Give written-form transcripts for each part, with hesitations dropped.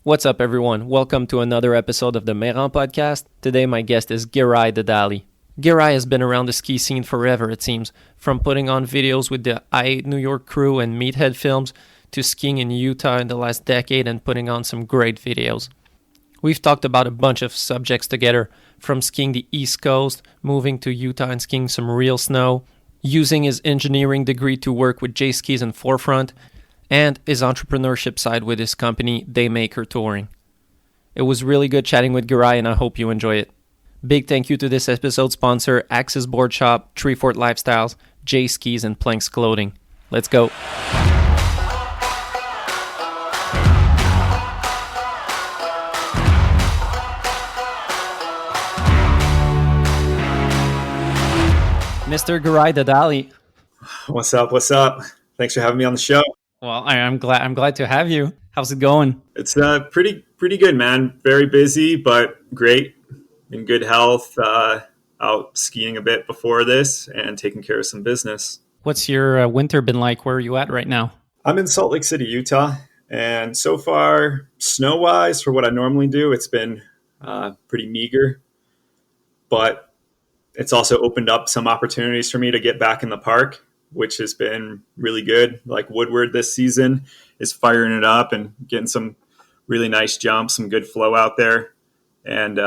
What's up, everyone? Welcome to another episode of the Meathead podcast. Today, my guest is Giray Dadali. Giray has been around the ski scene forever, it seems, from putting on videos with the New York crew and Meathead Films to skiing in Utah in the last decade and putting on some great videos. We've talked about a bunch of subjects together, from skiing the East Coast, moving to Utah and skiing some real snow, using his engineering degree to work with J Skis and Forefront, and his entrepreneurship side with his company, Daymaker Touring. It was really good chatting with Giray, and I hope you enjoy it. Big thank you to this episode's sponsor, Axis Board Shop, Treefort Lifestyles, J Skis, and Planks Clothing. Let's go. Mr. Giray Dadali. What's up? Thanks for having me on the show. Well, I'm glad to have you. How's it going? It's pretty good, man. Very busy, but great. In good health. Out skiing a bit before this and taking care of some business. What's your winter been like? Where are you at right now? I'm in Salt Lake City, Utah, and so far, snow-wise, for what I normally do, it's been pretty meager. But it's also opened up some opportunities for me to get back in the park, which has been really good. Like Woodward this season is firing it up and getting some really nice jumps, some good flow out there. And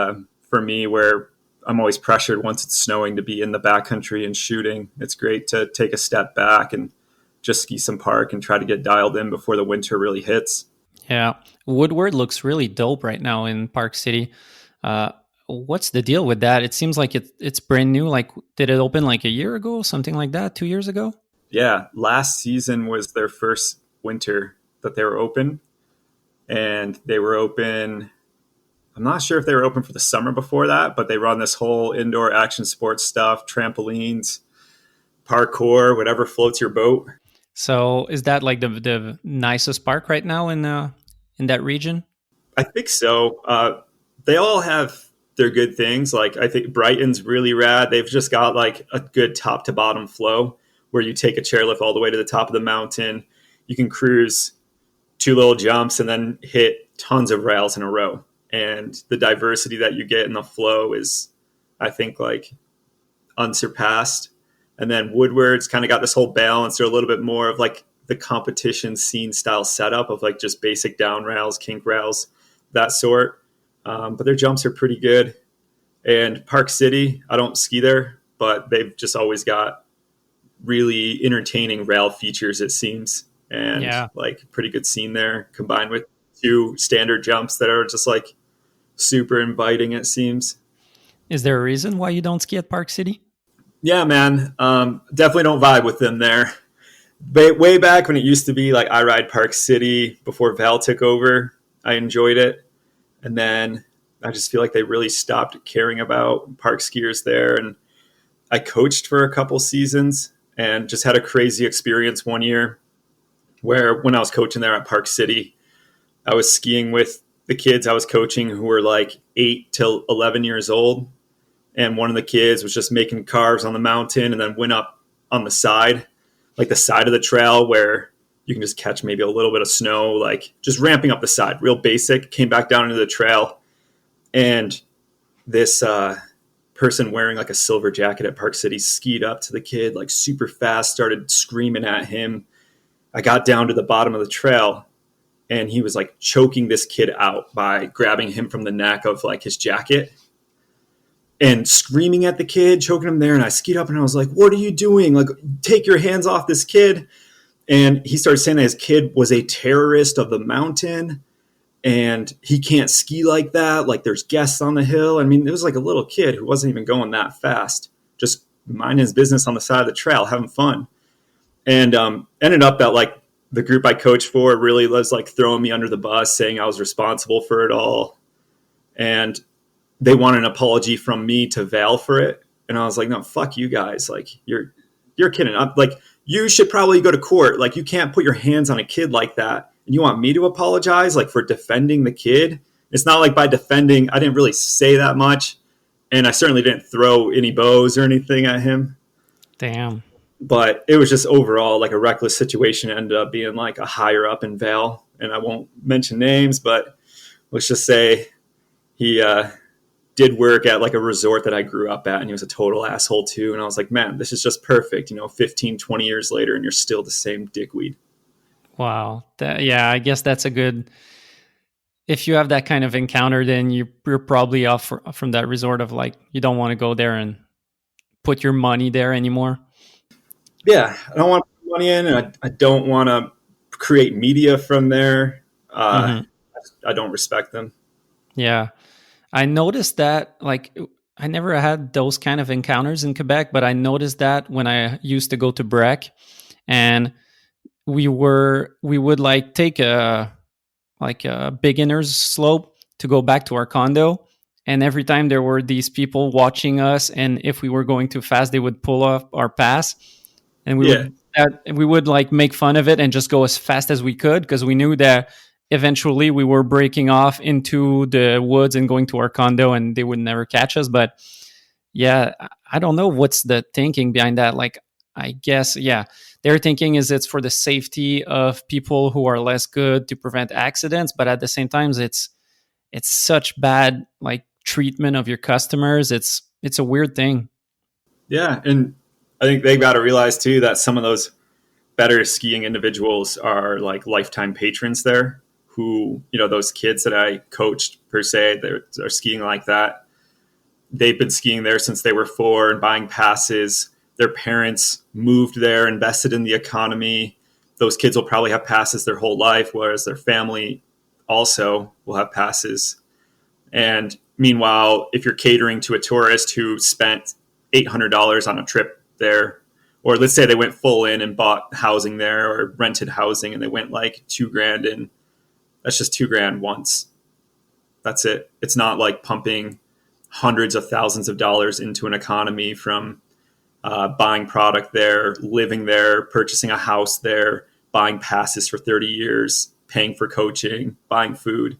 for me, where I'm always pressured once it's snowing to be in the backcountry and shooting, it's great to take a step back and just ski some park and try to get dialed in before the winter really hits. Yeah, Woodward looks really dope right now in Park City. What's the deal with that? It seems like it's brand new. Like, did it open like a year ago, something like that, 2 years ago? Yeah, last season was their first winter that they were open. And they were open, I'm not sure if they were open for the summer before that, but they run this whole indoor action sports stuff, trampolines, parkour, whatever floats your boat. So is that like the nicest park right now in that region? I think so. They all have their good things. Like, I think Brighton's really rad. They've just got like a good top to bottom flow where you take a chairlift all the way to the top of the mountain. You can cruise 2 little jumps and then hit tons of rails in a row. And the diversity that you get in the flow is, I think, like unsurpassed. And then Woodward's kind of got this whole balance. They're a little bit more of like the competition scene style setup of like just basic down rails, kink rails, that sort. But their jumps are pretty good. And Park City, I don't ski there, but they've just always got really entertaining rail features, it seems. And like pretty good scene there, combined with 2 standard jumps that are just like super inviting, it seems. Is there a reason why you don't ski at Park City? Yeah, man. Definitely don't vibe with them there. Way back when it used to be like I ride Park City before Val took over, I enjoyed it. And then I just feel like they really stopped caring about park skiers there. And I coached for a couple seasons and just had a crazy experience one year where when I was coaching there at Park City, I was skiing with the kids I was coaching who were like 8 till 11 years old. And one of the kids was just making carves on the mountain and then went up on the side, like the side of the trail where you can just catch maybe a little bit of snow, like just ramping up the side, real basic, came back down into the trail. And this person wearing like a silver jacket at Park City skied up to the kid, like super fast, started screaming at him. I got down to the bottom of the trail and he was like choking this kid out by grabbing him from the neck of like his jacket and screaming at the kid, choking him there. And I skied up and I was like, what are you doing? Like, take your hands off this kid. And he started saying that his kid was a terrorist of the mountain and he can't ski like that. Like, there's guests on the hill. I mean, it was like a little kid who wasn't even going that fast, just minding his business on the side of the trail, having fun. And ended up that like the group I coached for really was like throwing me under the bus, saying I was responsible for it all. And they wanted an apology from me to Val for it. And I was like, no, fuck you guys. Like, you're kidding. I'm like, you should probably go to court. Like, you can't put your hands on a kid like that. And you want me to apologize, like, for defending the kid? It's not like by defending, I didn't really say that much. And I certainly didn't throw any bows or anything at him. Damn. But it was just overall like a reckless situation. It ended up being like a higher up in Val. And I won't mention names, but let's just say he did work at like a resort that I grew up at, and he was a total asshole too. And I was like, man, this is just perfect. 15, 20 years later, and you're still the same dickweed. Wow. Yeah, I guess that's a good. If you have that kind of encounter, then you're probably off from that resort of like, you don't want to go there and put your money there anymore. Yeah, I don't want to put money in, and I don't want to create media from there. I don't respect them. Yeah. I noticed that, like, I never had those kind of encounters in Quebec, but I noticed that when I used to go to Breck, and we would like take a beginner's slope to go back to our condo. And every time there were these people watching us, and if we were going too fast, they would pull off our pass, and we would like make fun of it and just go as fast as we could, because we knew that eventually we were breaking off into the woods and going to our condo, and they would never catch us. But yeah, I don't know what's the thinking behind that. Like, I guess, yeah, their thinking is it's for the safety of people who are less good, to prevent accidents. But at the same time, it's such bad like treatment of your customers. It's a weird thing. Yeah, and I think they got to realize too that some of those better skiing individuals are like lifetime patrons there, who, those kids that I coached per se, they're skiing like that. They've been skiing there since they were 4 and buying passes. Their parents moved there, invested in the economy. Those kids will probably have passes their whole life, whereas their family also will have passes. And meanwhile, if you're catering to a tourist who spent $800 on a trip there, or let's say they went full in and bought housing there or rented housing, and they went like $2,000 in, that's just $2,000 once. That's it. It's not like pumping hundreds of thousands of dollars into an economy from buying product there, living there, purchasing a house there, buying passes for 30 years, paying for coaching, buying food.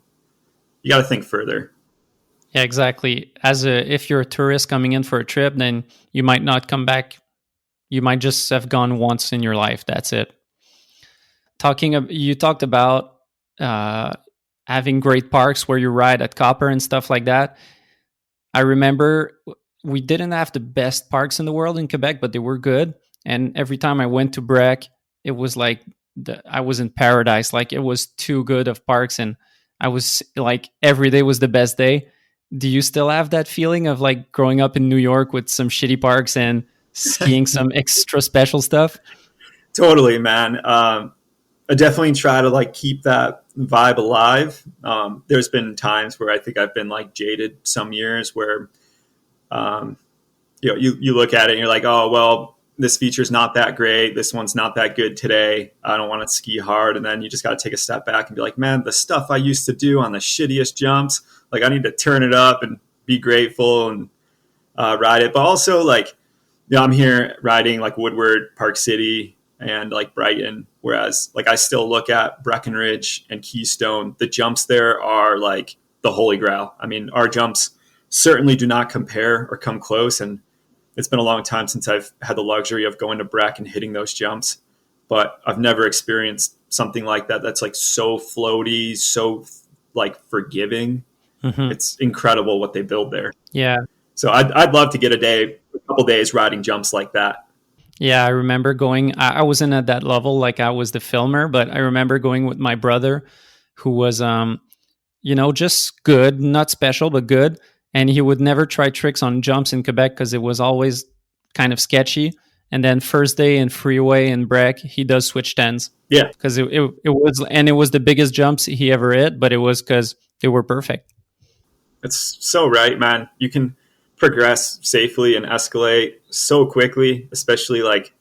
You got to think further. Yeah, exactly. If you're a tourist coming in for a trip, then you might not come back. You might just have gone once in your life. That's it. You talked about having great parks where you ride at Copper and stuff like that. I remember we didn't have the best parks in the world in Quebec, but they were good. And every time I went to Breck, it was like I was in paradise. Like, it was too good of parks, and I was like, every day was the best day. Do you still have that feeling of like growing up in New York with some shitty parks and skiing some extra special stuff? Totally, man. I definitely try to like keep that vibe alive. There's been times where I think I've been like jaded some years where, you look at it and you're like, oh, well, this feature's not that great. This one's not that good today. I don't want to ski hard. And then you just got to take a step back and be like, man, the stuff I used to do on the shittiest jumps, like I need to turn it up and be grateful and ride it. But also like, I'm here riding like Woodward, Park City, and like Brighton. Whereas like I still look at Breckenridge and Keystone. The jumps there are like the holy grail. I mean, our jumps certainly do not compare or come close. And it's been a long time since I've had the luxury of going to Breck and hitting those jumps. But I've never experienced something like that that's like so floaty, so like forgiving. Mm-hmm. It's incredible what they build there. Yeah. So I'd love to get a couple days riding jumps like that. Yeah, I remember going, I wasn't at that level, like I was the filmer, but I remember going with my brother who was, just good, not special, but good. And he would never try tricks on jumps in Quebec because it was always kind of sketchy. And then first day in Freeway and Breck, he does switch tens. Yeah. Because it was the biggest jumps he ever hit, but it was because they were perfect. It's so right, man. You can progress safely and escalate so quickly, especially like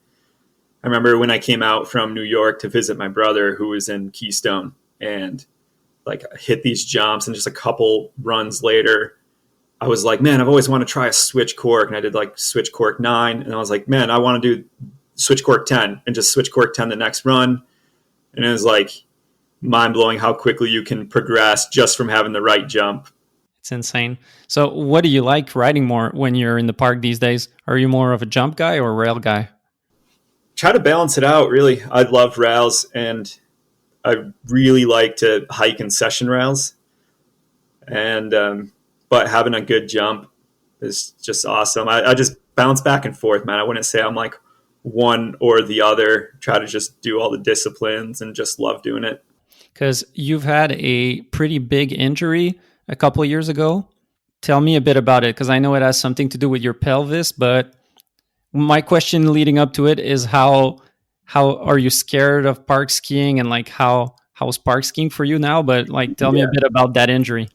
I remember when I came out from New York to visit my brother who was in Keystone, and like hit these jumps, and just a couple runs later I was like, man, I've always wanted to try a switch cork. And I did like switch cork 9. And I was like, man, I want to do switch cork 10 and just switch cork 10 the next run. And it was like mind blowing how quickly you can progress just from having the right jump. It's insane. So what do you like riding more when you're in the park these days? Are you more of a jump guy or a rail guy? Try to balance it out, really. I love rails, and I really like to hike in session rails. And but having a good jump is just awesome. I just bounce back and forth, man. I wouldn't say I'm like one or the other. Try to just do all the disciplines and just love doing it. Because you've had a pretty big injury a couple of years ago. Tell me a bit about it, because I know it has something to do with your pelvis. But my question leading up to it is how are you scared of park skiing, and like how's park skiing for you now? But like, tell me a bit about that injury.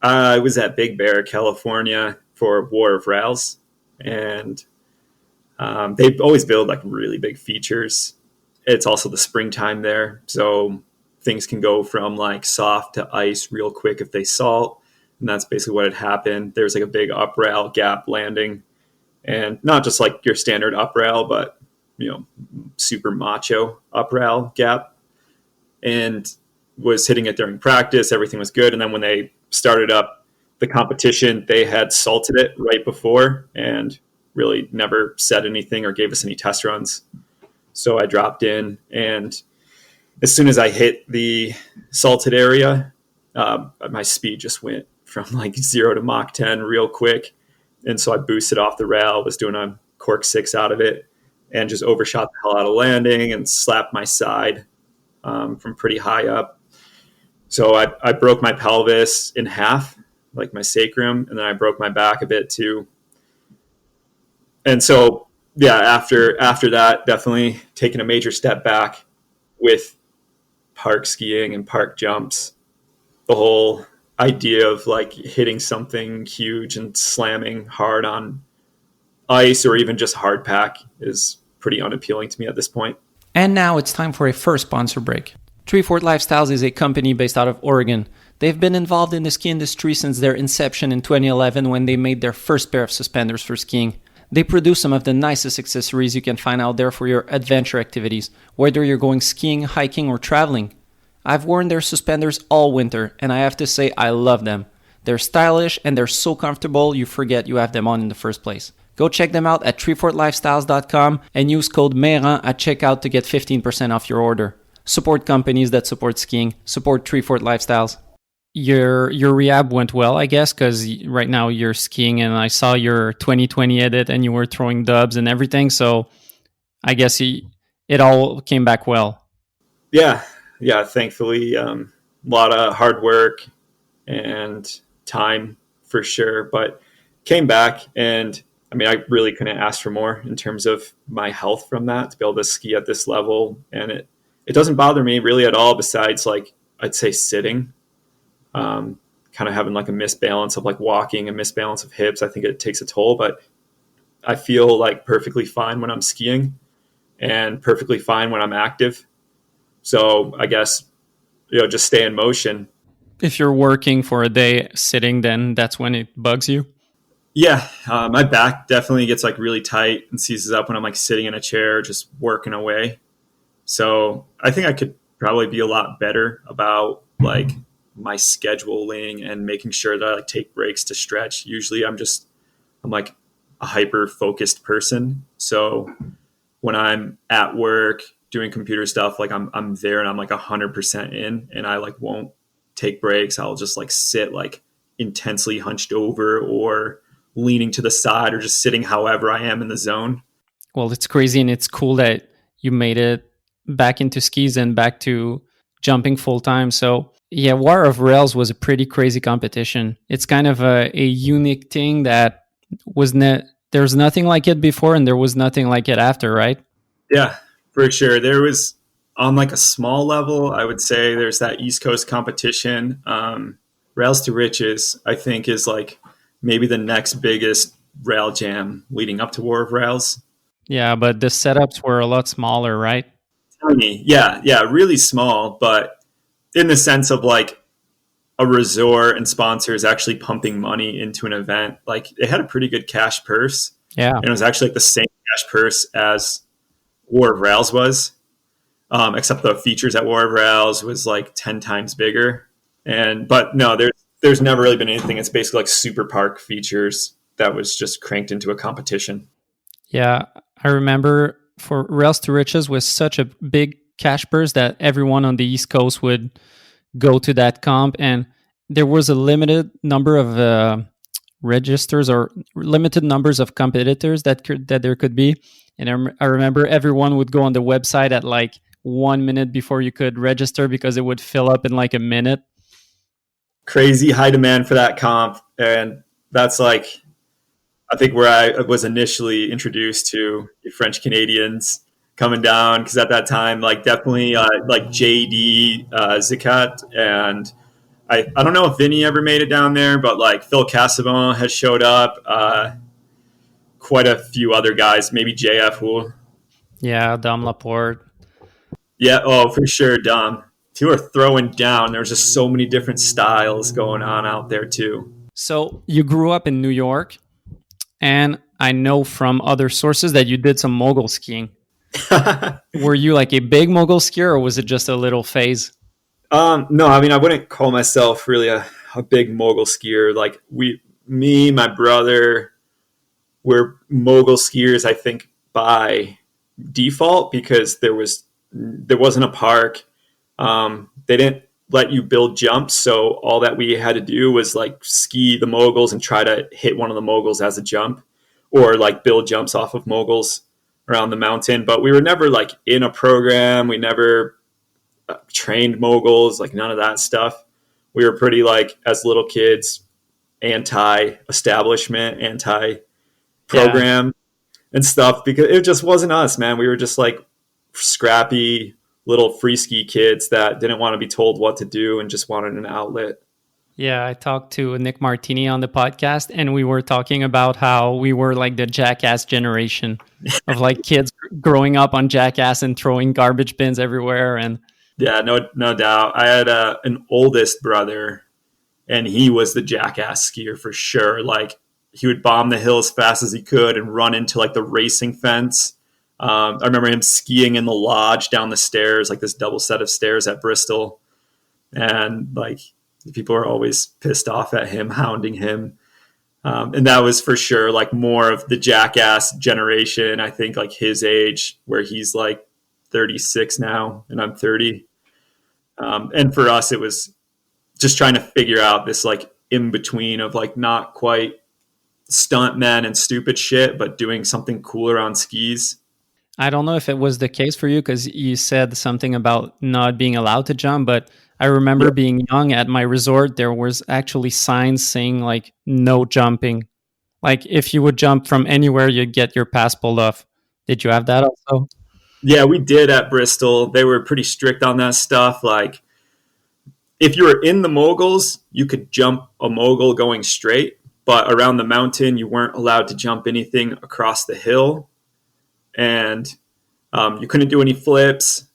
I was at Big Bear, California for War of Rails, and they always build like really big features. It's also the springtime there, so things can go from like soft to ice real quick if they salt, and that's basically what had happened. There's like a big up rail gap landing, and not just like your standard up rail, but super macho up rail gap, and was hitting it during practice. Everything was good, and then when they started up the competition, they had salted it right before and really never said anything or gave us any test runs. So I dropped in, and as soon as I hit the salted area, my speed just went from like 0 to Mach 10 real quick. And so I boosted off the rail, was doing a cork 6 out of it, and just overshot the hell out of landing and slapped my side from pretty high up. So I broke my pelvis in half, like my sacrum, and then I broke my back a bit too. And so, yeah, after that, definitely taking a major step back with park skiing and park jumps. The whole idea of like hitting something huge and slamming hard on ice or even just hard pack is pretty unappealing to me at this point. And now it's time for a first sponsor break. Treefort Lifestyles is a company based out of Oregon. They've been involved in the ski industry since their inception in 2011 when they made their first pair of suspenders for skiing. They produce some of the nicest accessories you can find out there for your adventure activities, whether you're going skiing, hiking, or traveling. I've worn their suspenders all winter, and I have to say I love them. They're stylish and they're so comfortable you forget you have them on in the first place. Go check them out at treefortlifestyles.com and use code MERAN at checkout to get 15% off your order. Support companies that support skiing. Support Treefort Lifestyles. Your rehab went well, I guess, because right now you're skiing, and I saw your 2020 edit and you were throwing dubs and everything. So I guess it all came back well. Yeah, thankfully. A lot of hard work and time for sure, but came back, and I mean, I really couldn't ask for more in terms of my health from that, to be able to ski at this level. And it doesn't bother me really at all, besides like, I'd say sitting, kind of having like a misbalance of like walking, a misbalance of hips. I think it takes a toll, but I feel like perfectly fine when I'm skiing and perfectly fine when I'm active. So I guess, just stay in motion. If you're working for a day sitting, then that's when it bugs you. Yeah. My back definitely gets like really tight and seizes up when I'm like sitting in a chair, just working away. So I think I could probably be a lot better about like my scheduling and making sure that I like take breaks to stretch. Usually I'm like a hyper focused person. So when I'm at work doing computer stuff, like I'm there and I'm like 100% in, and I like won't take breaks. I'll just like sit like intensely hunched over or leaning to the side or just sitting however I am in the zone. Well, it's crazy, and it's cool that you made it back into skis and back to jumping full time. So yeah, War of Rails was a pretty crazy competition. It's kind of a unique thing that there's nothing like it before, and there was nothing like it after, right? Yeah, for sure. There was, on like a small level, I would say there's that East Coast competition. Rails to Riches, I think, is like maybe the next biggest rail jam leading up to War of Rails. Yeah, but the setups were a lot smaller, right? Tiny. Yeah, really small, but in the sense of like a resort and sponsors actually pumping money into an event, like they had a pretty good cash purse. Yeah. And it was actually like the same cash purse as War of Rails was, except the features at War of Rails was like 10 times bigger. But no, there's never really been anything. It's basically like super park features that was just cranked into a competition. Yeah, I remember for Rails to Riches was such a big cash purse that everyone on the East Coast would go to that comp, and there was a limited number of registers or limited numbers of competitors that there could be. And I remember everyone would go on the website at like 1 minute before you could register because it would fill up in like a minute. Crazy high demand for that comp. And that's like, I think where I was initially introduced to the French Canadians coming down. Cause at that time, like definitely like JD Zicat, and I don't know if Vinny ever made it down there, but like Phil Cassavon has showed up. Quite a few other guys, maybe JF Houle. Yeah, Dom Laporte. Yeah, oh, for sure, Dom. Two are throwing down. There's just so many different styles going on out there, too. So you grew up in New York, and I know from other sources that you did some mogul skiing. Were you like a big mogul skier, or was it just a little phase? No, I mean, I wouldn't call myself really a big mogul skier. Like, me, my brother, were mogul skiers, I think, by default because there wasn't a park. They didn't let you build jumps, so all that we had to do was like ski the moguls and try to hit one of the moguls as a jump, or like build jumps off of moguls around the mountain. But we were never like in a program. We never trained moguls, like none of that stuff. We were pretty like, as little kids, anti-establishment, anti-program and stuff, because it just wasn't us, man. We were just like scrappy little free ski kids that didn't want to be told what to do and just wanted an outlet. Yeah, I talked to Nick Martini on the podcast, and we were talking about how we were like the Jackass generation of like kids growing up on Jackass and throwing garbage bins everywhere. And yeah, no doubt. I had an oldest brother, and he was the Jackass skier for sure. Like, he would bomb the hill as fast as he could and run into like the racing fence. I remember him skiing in the lodge down the stairs, like this double set of stairs at Bristol. And like, people were always pissed off at him, hounding him. And that was for sure like more of the Jackass generation. I think like his age, where he's like 36 now and I'm 30. And for us, it was just trying to figure out this like in between of like not quite stunt men and stupid shit, but doing something cool around skis. I don't know if it was the case for you because you said something about not being allowed to jump, but I remember being young at my resort, there was actually signs saying like no jumping. Like if you would jump from anywhere, you'd get your pass pulled off. Did you have that also? Yeah, we did at Bristol. They were pretty strict on that stuff. Like, if you were in the moguls, you could jump a mogul going straight, but around the mountain, you weren't allowed to jump anything across the hill. And you couldn't do any flips.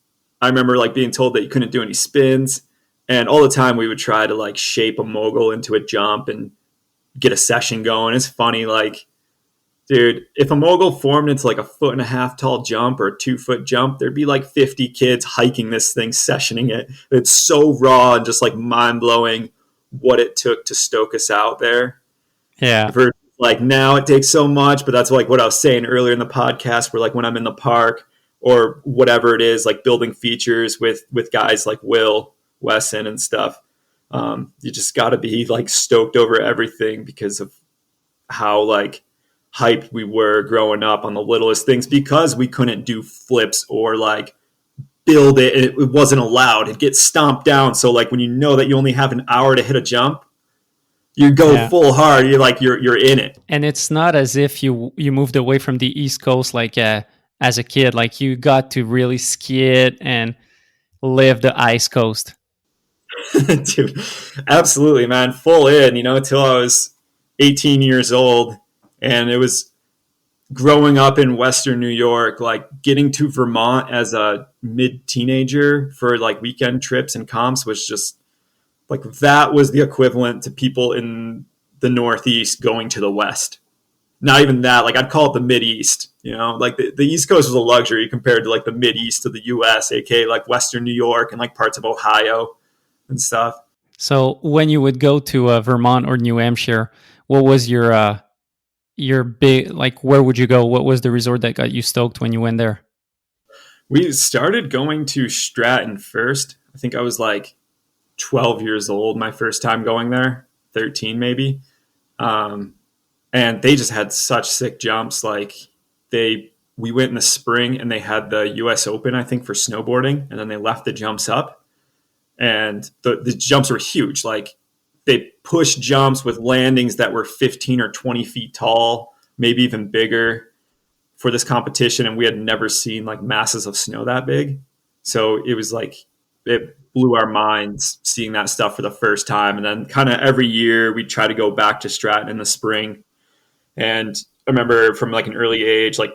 I remember like being told that you couldn't do any spins. And all the time we would try to like shape a mogul into a jump and get a session going. It's funny, like, dude, if a mogul formed into like a 1.5 foot tall jump or a 2 foot jump, there'd be like 50 kids hiking this thing, sessioning it. It's so raw and just like mind blowing what it took to stoke us out there. Yeah. Like now it takes so much, but that's like what I was saying earlier in the podcast, where like when I'm in the park or whatever it is, like building features with guys like Will Wesson and stuff, you just got to be like stoked over everything because of how like hyped we were growing up on the littlest things, because we couldn't do flips or like build it. It wasn't allowed. It gets stomped down. So like when you know that you only have an hour to hit a jump, you go full hard. You're like, you're in it. And it's not as if you moved away from the East Coast like as a kid. Like you got to really ski it and live the Ice Coast. Dude, absolutely, man. Full in, until I was 18 years old. And it was growing up in Western New York, like getting to Vermont as a mid-teenager for like weekend trips and comps was just like, that was the equivalent to people in the Northeast going to the West. Not even that, like I'd call it the Mid-East, like the East Coast was a luxury compared to like the Mid-East of the US, aka like Western New York and like parts of Ohio and stuff. So when you would go to Vermont or New Hampshire, what was your big, like, where would you go? What was the resort that got you stoked when you went there? We started going to Stratton first. I think I was like 12 years old my first time going there, 13 maybe. And they just had such sick jumps. Like we went in the spring and they had the US Open, I think, for snowboarding. And then they left the jumps up and the jumps were huge. Like they pushed jumps with landings that were 15 or 20 feet tall, maybe even bigger for this competition. And we had never seen like masses of snow that big. So it was like, it blew our minds seeing that stuff for the first time. And then kind of every year we try to go back to Stratton in the spring. And I remember from like an early age, like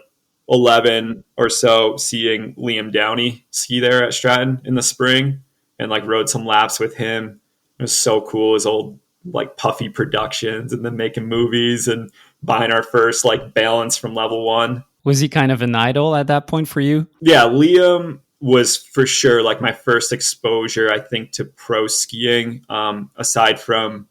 11 or so, seeing Liam Downey ski there at Stratton in the spring and like rode some laps with him. It was so cool. His old like Puffy Productions and then making movies and buying our first like balance from level 1. Was he kind of an idol at that point for you? Yeah, Liam was for sure like my first exposure, I think, to pro skiing. Aside from,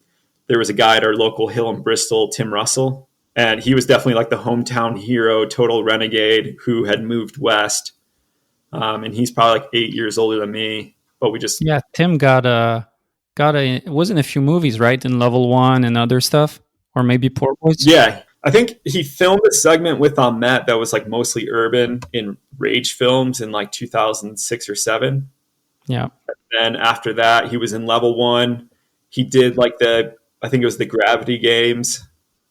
there was a guy at our local hill in Bristol, Tim Russell, and he was definitely like the hometown hero, total renegade who had moved west. And he's probably like 8 years older than me, but we just... Yeah, Tim got was in a few movies, right? In Level 1 and other stuff, or maybe Poor Boys? Yeah, I think he filmed a segment with Ahmet that was like mostly urban in Rage Films in like 2006 or 7. Yeah. And then after that, he was in Level 1. He did like I think it was the Gravity Games.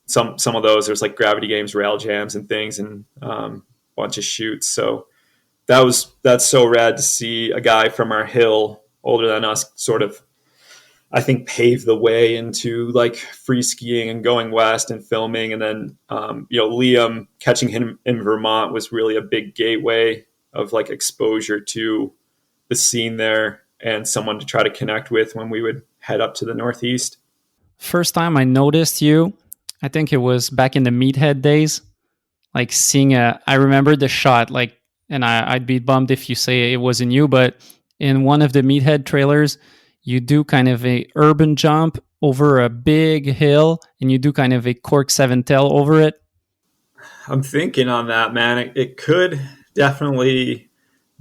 Some of those, there's like Gravity Games, rail jams and things, and a bunch of shoots. So that's so rad to see a guy from our hill, older than us, sort of, I think, pave the way into like free skiing and going west and filming. And then, Liam, catching him in Vermont was really a big gateway of like exposure to the scene there and someone to try to connect with when we would head up to the Northeast. First time I noticed you, I think it was back in the Meathead days, like seeing I remember the shot, like, and I'd be bummed if you say it wasn't you, but in one of the Meathead trailers, you do kind of a urban jump over a big hill and you do kind of a cork 7 tail over it. I'm thinking on that, man. It could definitely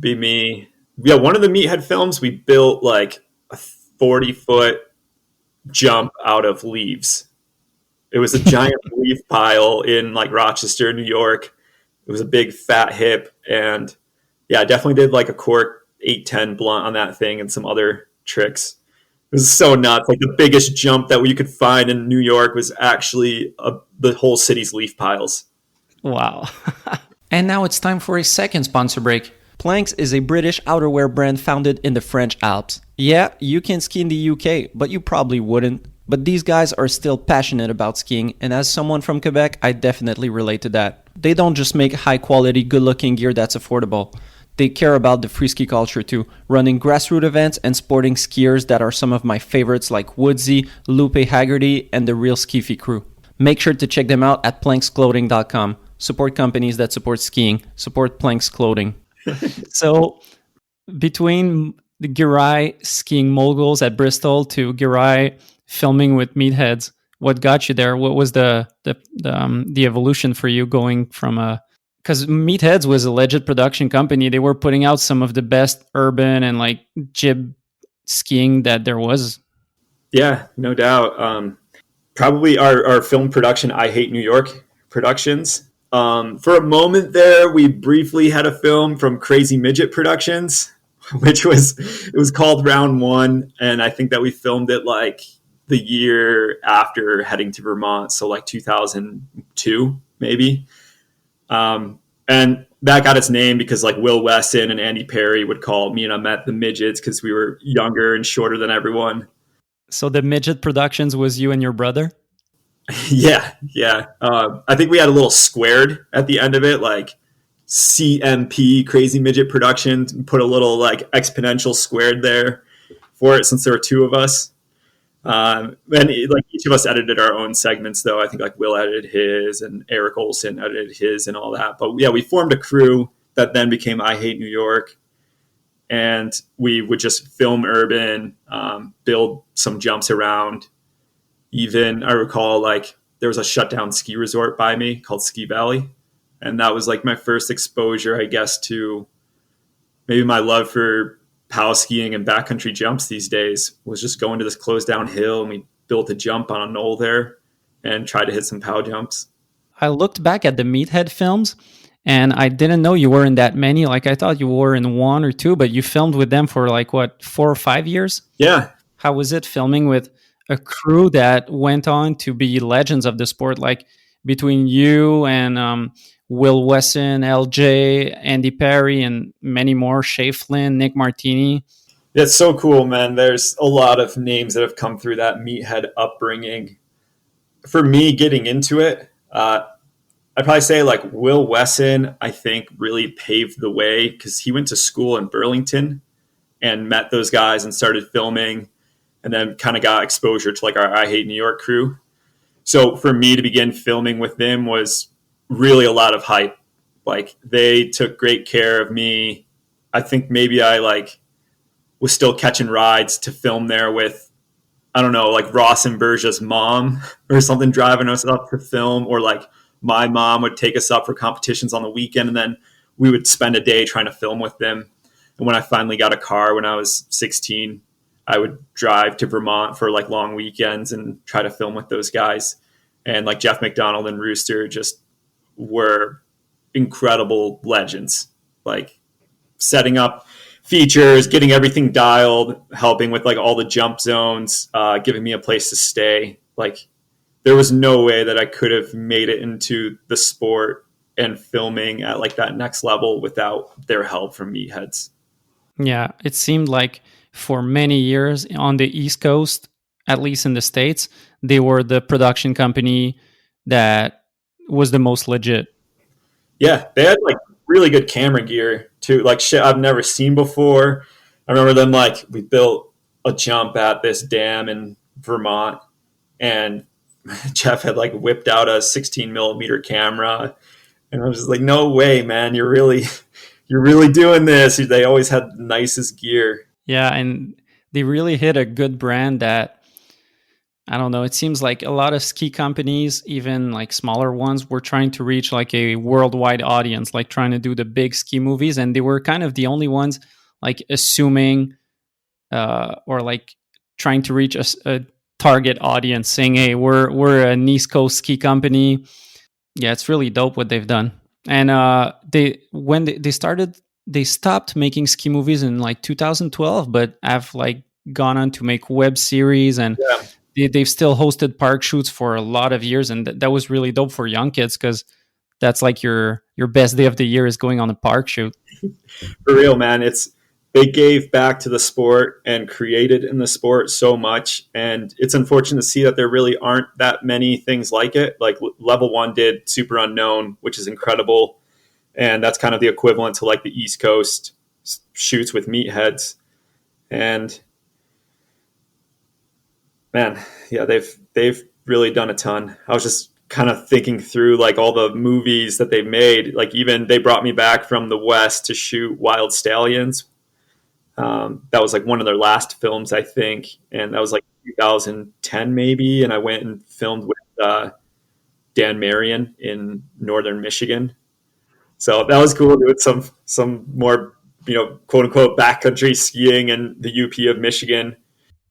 be me. Yeah, one of the Meathead films, we built like a 40-foot jump out of leaves. It was a giant leaf pile in like Rochester, New York. It was a big fat hip. And yeah, I definitely did like a cork 810 blunt on that thing and some other tricks. It was so nuts. Like the biggest jump that you could find in New York was actually the whole city's leaf piles. Wow. And now it's time for a second sponsor break. Planks is a British outerwear brand founded in the French Alps. Yeah, you can ski in the UK, but you probably wouldn't. But these guys are still passionate about skiing, and as someone from Quebec, I definitely relate to that. They don't just make high-quality, good-looking gear that's affordable. They care about the free ski culture too, running grassroots events and sporting skiers that are some of my favorites like Woodsy, Lupe Haggerty, and the Real Skiffy crew. Make sure to check them out at planksclothing.com. Support companies that support skiing. Support Planks Clothing. So between the Giray skiing moguls at Bristol to Giray filming with Meatheads, what got you there? What was the evolution for you going from because Meatheads was a legit production company. They were putting out some of the best urban and like jib skiing that there was. Yeah, no doubt. Probably our film production, I Hate New York Productions. For a moment there, we briefly had a film from Crazy Midget Productions, it was called Round One. And I think that we filmed it like the year after heading to Vermont. So like 2002, maybe. And that got its name because like Will Weston and Andy Perry would call me and Ahmet the midgets because we were younger and shorter than everyone. So the Midget Productions was you and your brother? Yeah. I think we had a little squared at the end of it, like CMP, Crazy Midget Productions, put a little like exponential squared there for it since there were two of us. And like each of us edited our own segments, though. I think like Will edited his and Eric Olson edited his and all that. But yeah, we formed a crew that then became I Hate New York. And we would just film urban, build some jumps around. Even I recall like there was a shutdown ski resort by me called Ski Valley. And that was like my first exposure, I guess, to maybe my love for pow skiing and backcountry jumps these days was just going to this closed down hill, and we built a jump on a knoll there and tried to hit some pow jumps. I looked back at the Meathead films, and I didn't know you were in that many. Like, I thought you were in one or two, but you filmed with them for like, what, 4 or 5 years? Yeah. How was it filming with a crew that went on to be legends of the sport, like between you and Will Wesson, LJ, Andy Perry, and many more, Shea Flynn, Nick Martini? It's so cool, man. There's a lot of names that have come through that Meathead upbringing. For me, getting into it, I'd probably say like Will Wesson, I think really paved the way because he went to school in Burlington and met those guys and started filming, and then kind of got exposure to like our I Hate New York crew. So for me to begin filming with them was really a lot of hype. Like, they took great care of me. I think maybe I like was still catching rides to film there with, I don't know, like Ross and Bergia's mom or something, driving us up to film, or like my mom would take us up for competitions on the weekend, and then we would spend a day trying to film with them. And when I finally got a car when I was 16, I would drive to Vermont for like long weekends and try to film with those guys. And like Jeff McDonald and Rooster just were incredible legends, like setting up features, getting everything dialed, helping with like all the jump zones, giving me a place to stay. Like, there was no way that I could have made it into the sport and filming at like that next level without their help from Meatheads. Yeah, it seemed like for many years on the East Coast, at least in the States, they were the production company that was the most legit. Yeah, they had like really good camera gear too, like shit I've never seen before. I remember them, like, we built a jump at this dam in Vermont, and Jeff had like whipped out a 16 millimeter camera, and I was just like, no way, man, you're really doing this. They always had the nicest gear. Yeah, and they really hit a good brand that, I don't know, it seems like a lot of ski companies, even like smaller ones, were trying to reach like a worldwide audience, like trying to do the big ski movies. And they were kind of the only ones like assuming or like trying to reach a target audience, saying, hey, we're an East Coast ski company. Yeah, it's really dope what they've done. And when they stopped making ski movies in like 2012, but have like gone on to make web series, and they've still hosted park shoots for a lot of years, and that was really dope for young kids, because that's like your best day of the year is going on a park shoot. For real, man. They gave back to the sport and created in the sport so much, and it's unfortunate to see that there really aren't that many things like it. Like Level 1 did Super Unknown, which is incredible, and that's kind of the equivalent to like the East Coast shoots with Meatheads. And man, yeah, they've really done a ton. I was just kind of thinking through like all the movies that they made. Like, even they brought me back from the West to shoot Wild Stallions. That was like one of their last films, I think, and that was like 2010 maybe. And I went and filmed with Dan Marion in northern Michigan. So that was cool, doing some more, quote unquote backcountry skiing in the UP of Michigan.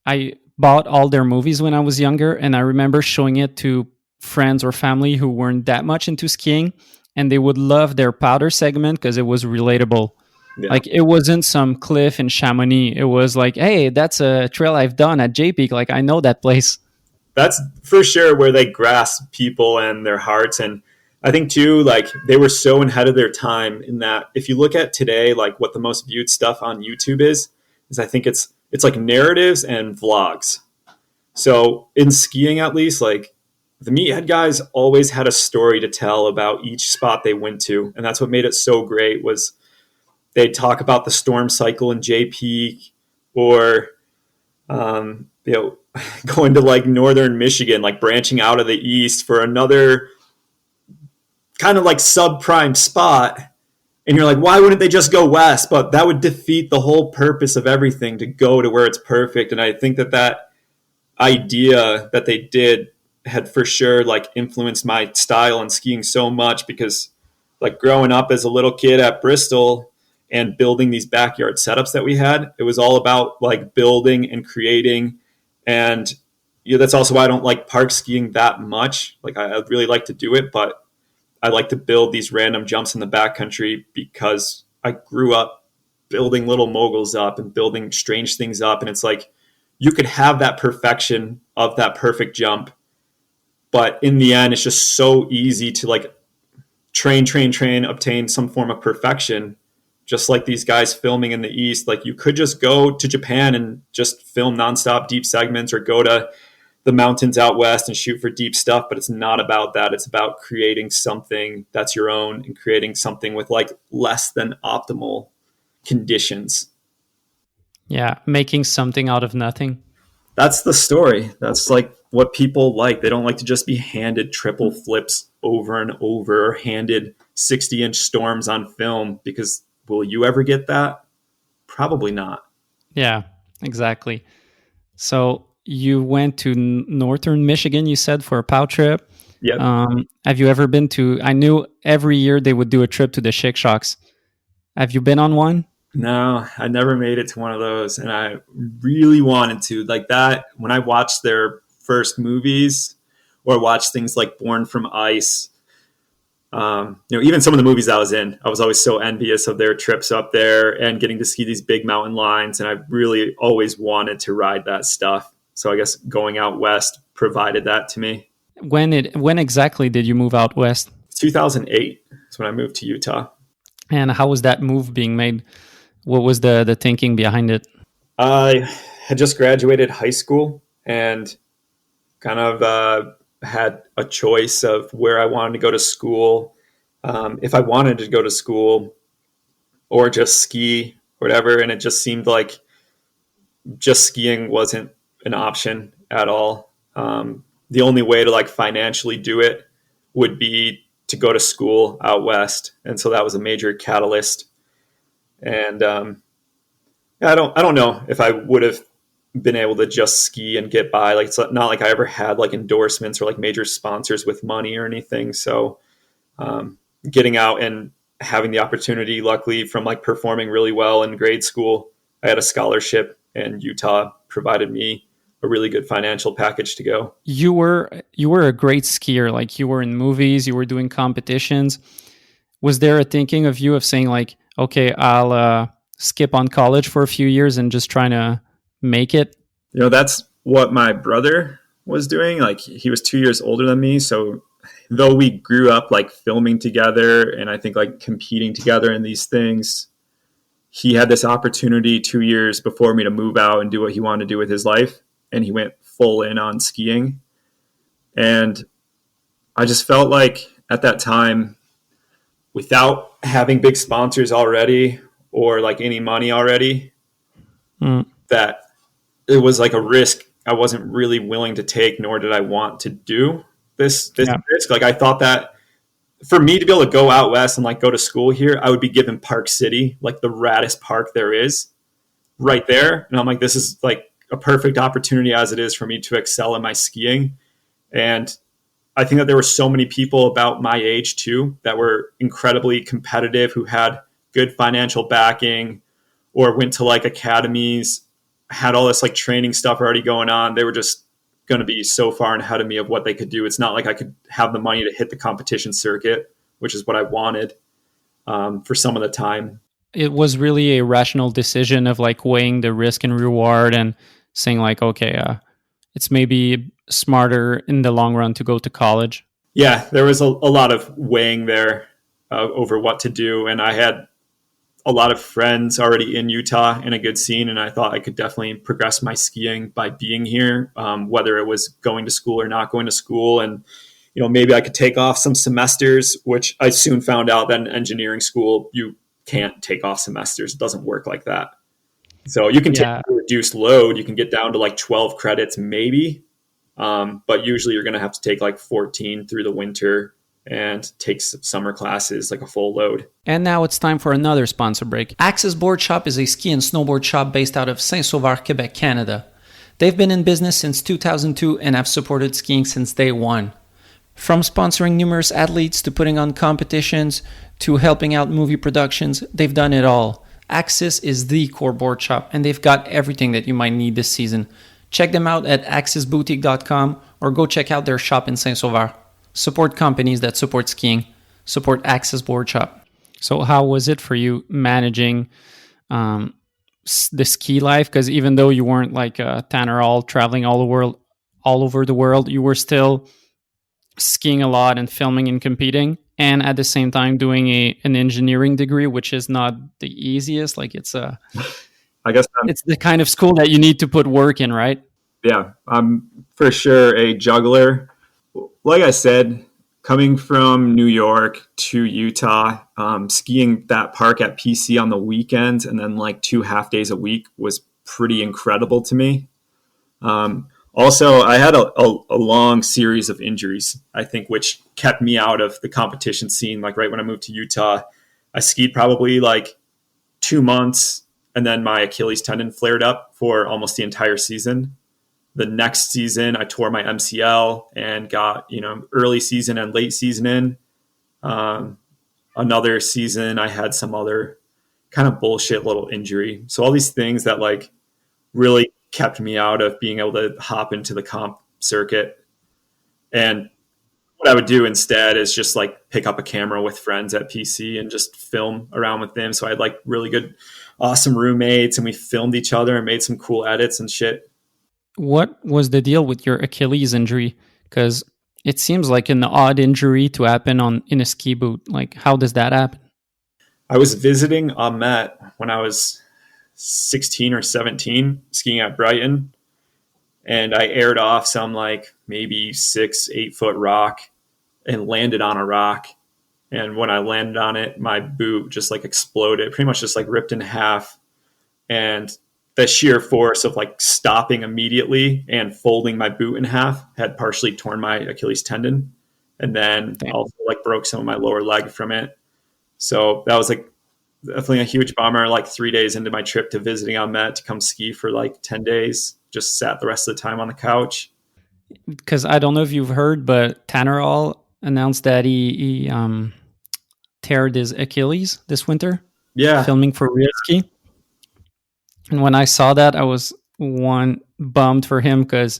I bought all their movies when I was younger, and I remember showing it to friends or family who weren't that much into skiing, and they would love their powder segment because it was relatable. Yeah. Like, it wasn't some cliff in Chamonix. It was like, hey, that's a trail I've done at J-Peak. Like, I know that place. That's for sure where they grasp people and their hearts. And I think too, like, they were so ahead of their time in that if you look at today, like what the most viewed stuff on YouTube is I think it's like narratives and vlogs. So in skiing, at least, like the Meathead guys always had a story to tell about each spot they went to. And that's what made it so great, was they'd talk about the storm cycle in J-Peak, or, going to like northern Michigan, like branching out of the east for another kind of like subprime spot. And you're like, why wouldn't they just go west? But that would defeat the whole purpose of everything, to go to where it's perfect. And I think that idea that they did had for sure like influenced my style in skiing so much, because like growing up as a little kid at Bristol and building these backyard setups that we had. It was all about like building and creating. And that's also why I don't like park skiing that much. Like I'd really like to do it, but I like to build these random jumps in the backcountry because I grew up building little moguls up and building strange things up. And it's like, you could have that perfection of that perfect jump, but in the end, it's just so easy to like train, obtain some form of perfection. Just like these guys filming in the East, like you could just go to Japan and just film nonstop deep segments, or go to the mountains out west and shoot for deep stuff. But it's not about that. It's about creating something that's your own and creating something with like less than optimal conditions. Yeah, making something out of nothing. That's the story. That's like what people like. They don't like to just be handed triple flips over and over, or handed 60-inch storms on film, because will you ever get that? Probably not. Yeah, exactly. So you went to northern Michigan, you said, for a POW trip. Yep. Have you ever been to, I knew every year they would do a trip to the Chick Shocks. Have you been on one? No, I never made it to one of those. And I really wanted to. Like that, when I watched their first movies, or watched things like Born from Ice, even some of the movies I was in, I was always so envious of their trips up there and getting to ski these big mountain lines. And I really always wanted to ride that stuff. So I guess going out west provided that to me. When exactly did you move out west? 2008 is when I moved to Utah. And how was that move being made? What was the thinking behind it? I had just graduated high school and kind of had a choice of where I wanted to go to school. If I wanted to go to school or just ski or whatever. And it just seemed like just skiing wasn't an option at all. The only way to like financially do it would be to go to school out west. And so that was a major catalyst. And I don't know if I would have been able to just ski and get by. Like, it's not like I ever had like endorsements or like major sponsors with money or anything. So getting out and having the opportunity, luckily, from like performing really well in grade school, I had a scholarship, and Utah provided me a really good financial package to go. You were a great skier. Like, you were in movies, you were doing competitions. Was there a thinking of you of saying like, okay, I'll skip on college for a few years and just trying to make it? That's what my brother was doing. Like, he was 2 years older than me. So though we grew up like filming together and I think like competing together in these things, he had this opportunity 2 years before me to move out and do what he wanted to do with his life. And he went full in on skiing. And I just felt like at that time, without having big sponsors already or like any money already, that it was like a risk I wasn't really willing to take, nor did I want to do this risk. Like, I thought that for me to be able to go out west and like go to school here, I would be given Park City, like the raddest park there is, right there. And I'm like, this is like a perfect opportunity as it is for me to excel in my skiing. And I think that there were so many people about my age too that were incredibly competitive, who had good financial backing or went to like academies, had all this like training stuff already going on. They were just going to be so far ahead of me of what they could do. It's not like I could have the money to hit the competition circuit, which is what I wanted for some of the time. It was really a rational decision of like weighing the risk and reward and saying like, okay, it's maybe smarter in the long run to go to college. Yeah, there was a lot of weighing there over what to do. And I had a lot of friends already in Utah in a good scene. And I thought I could definitely progress my skiing by being here, whether it was going to school or not going to school. And, maybe I could take off some semesters, which I soon found out that in engineering school, you can't take off semesters. It doesn't work like that. So you can take a reduced load. You can get down to like 12 credits maybe. But usually you're going to have to take like 14 through the winter and take summer classes, like a full load. And now it's time for another sponsor break. Axis Board Shop is a ski and snowboard shop based out of Saint-Sauveur, Quebec, Canada. They've been in business since 2002 and have supported skiing since day one. From sponsoring numerous athletes to putting on competitions to helping out movie productions, they've done it all. Axis is the core board shop, and they've got everything that you might need this season. Check them out at axisboutique.com or go check out their shop in Saint-Sauveur. Support companies that support skiing. Support Axis Board Shop. So how was it for you managing the ski life? Because even though you weren't like Tanner all traveling all over the world, you were still skiing a lot and filming and competing, and at the same time doing an engineering degree, which is not the easiest. Like it's it's the kind of school that you need to put work in, right? Yeah, I'm for sure a juggler. Like I said, coming from New York to Utah, skiing that park at PC on the weekends and then like 2 half days a week was pretty incredible to me. Also, I had a long series of injuries, I think, which kept me out of the competition scene. Like right when I moved to Utah, I skied probably like 2 months, and then my Achilles tendon flared up for almost the entire season. The next season, I tore my MCL and got, early season and late season in. Another season, I had some other kind of bullshit little injury. So all these things that like really kept me out of being able to hop into the comp circuit. And what I would do instead is just like pick up a camera with friends at PC and just film around with them. So I had like really good, awesome roommates, and we filmed each other and made some cool edits and shit. What was the deal with your Achilles injury? Because it seems like an odd injury to happen in a ski boot. Like, how does that happen? I was visiting Met when I was 16 or 17, skiing at Brighton, and I aired off some like maybe 6-8 foot rock and landed on a rock. And when I landed on it, my boot just like exploded, pretty much just like ripped in half. And the sheer force of like stopping immediately and folding my boot in half had partially torn my Achilles tendon, and then also like broke some of my lower leg from it. So that was like definitely a huge bummer. Like 3 days into my trip to visiting Met to come ski for like 10 days, just sat the rest of the time on the couch. Because I don't know if you've heard, but Tanner all announced that he teared his Achilles this winter. Yeah. Filming for Real Ski. And when I saw that, I was bummed for him because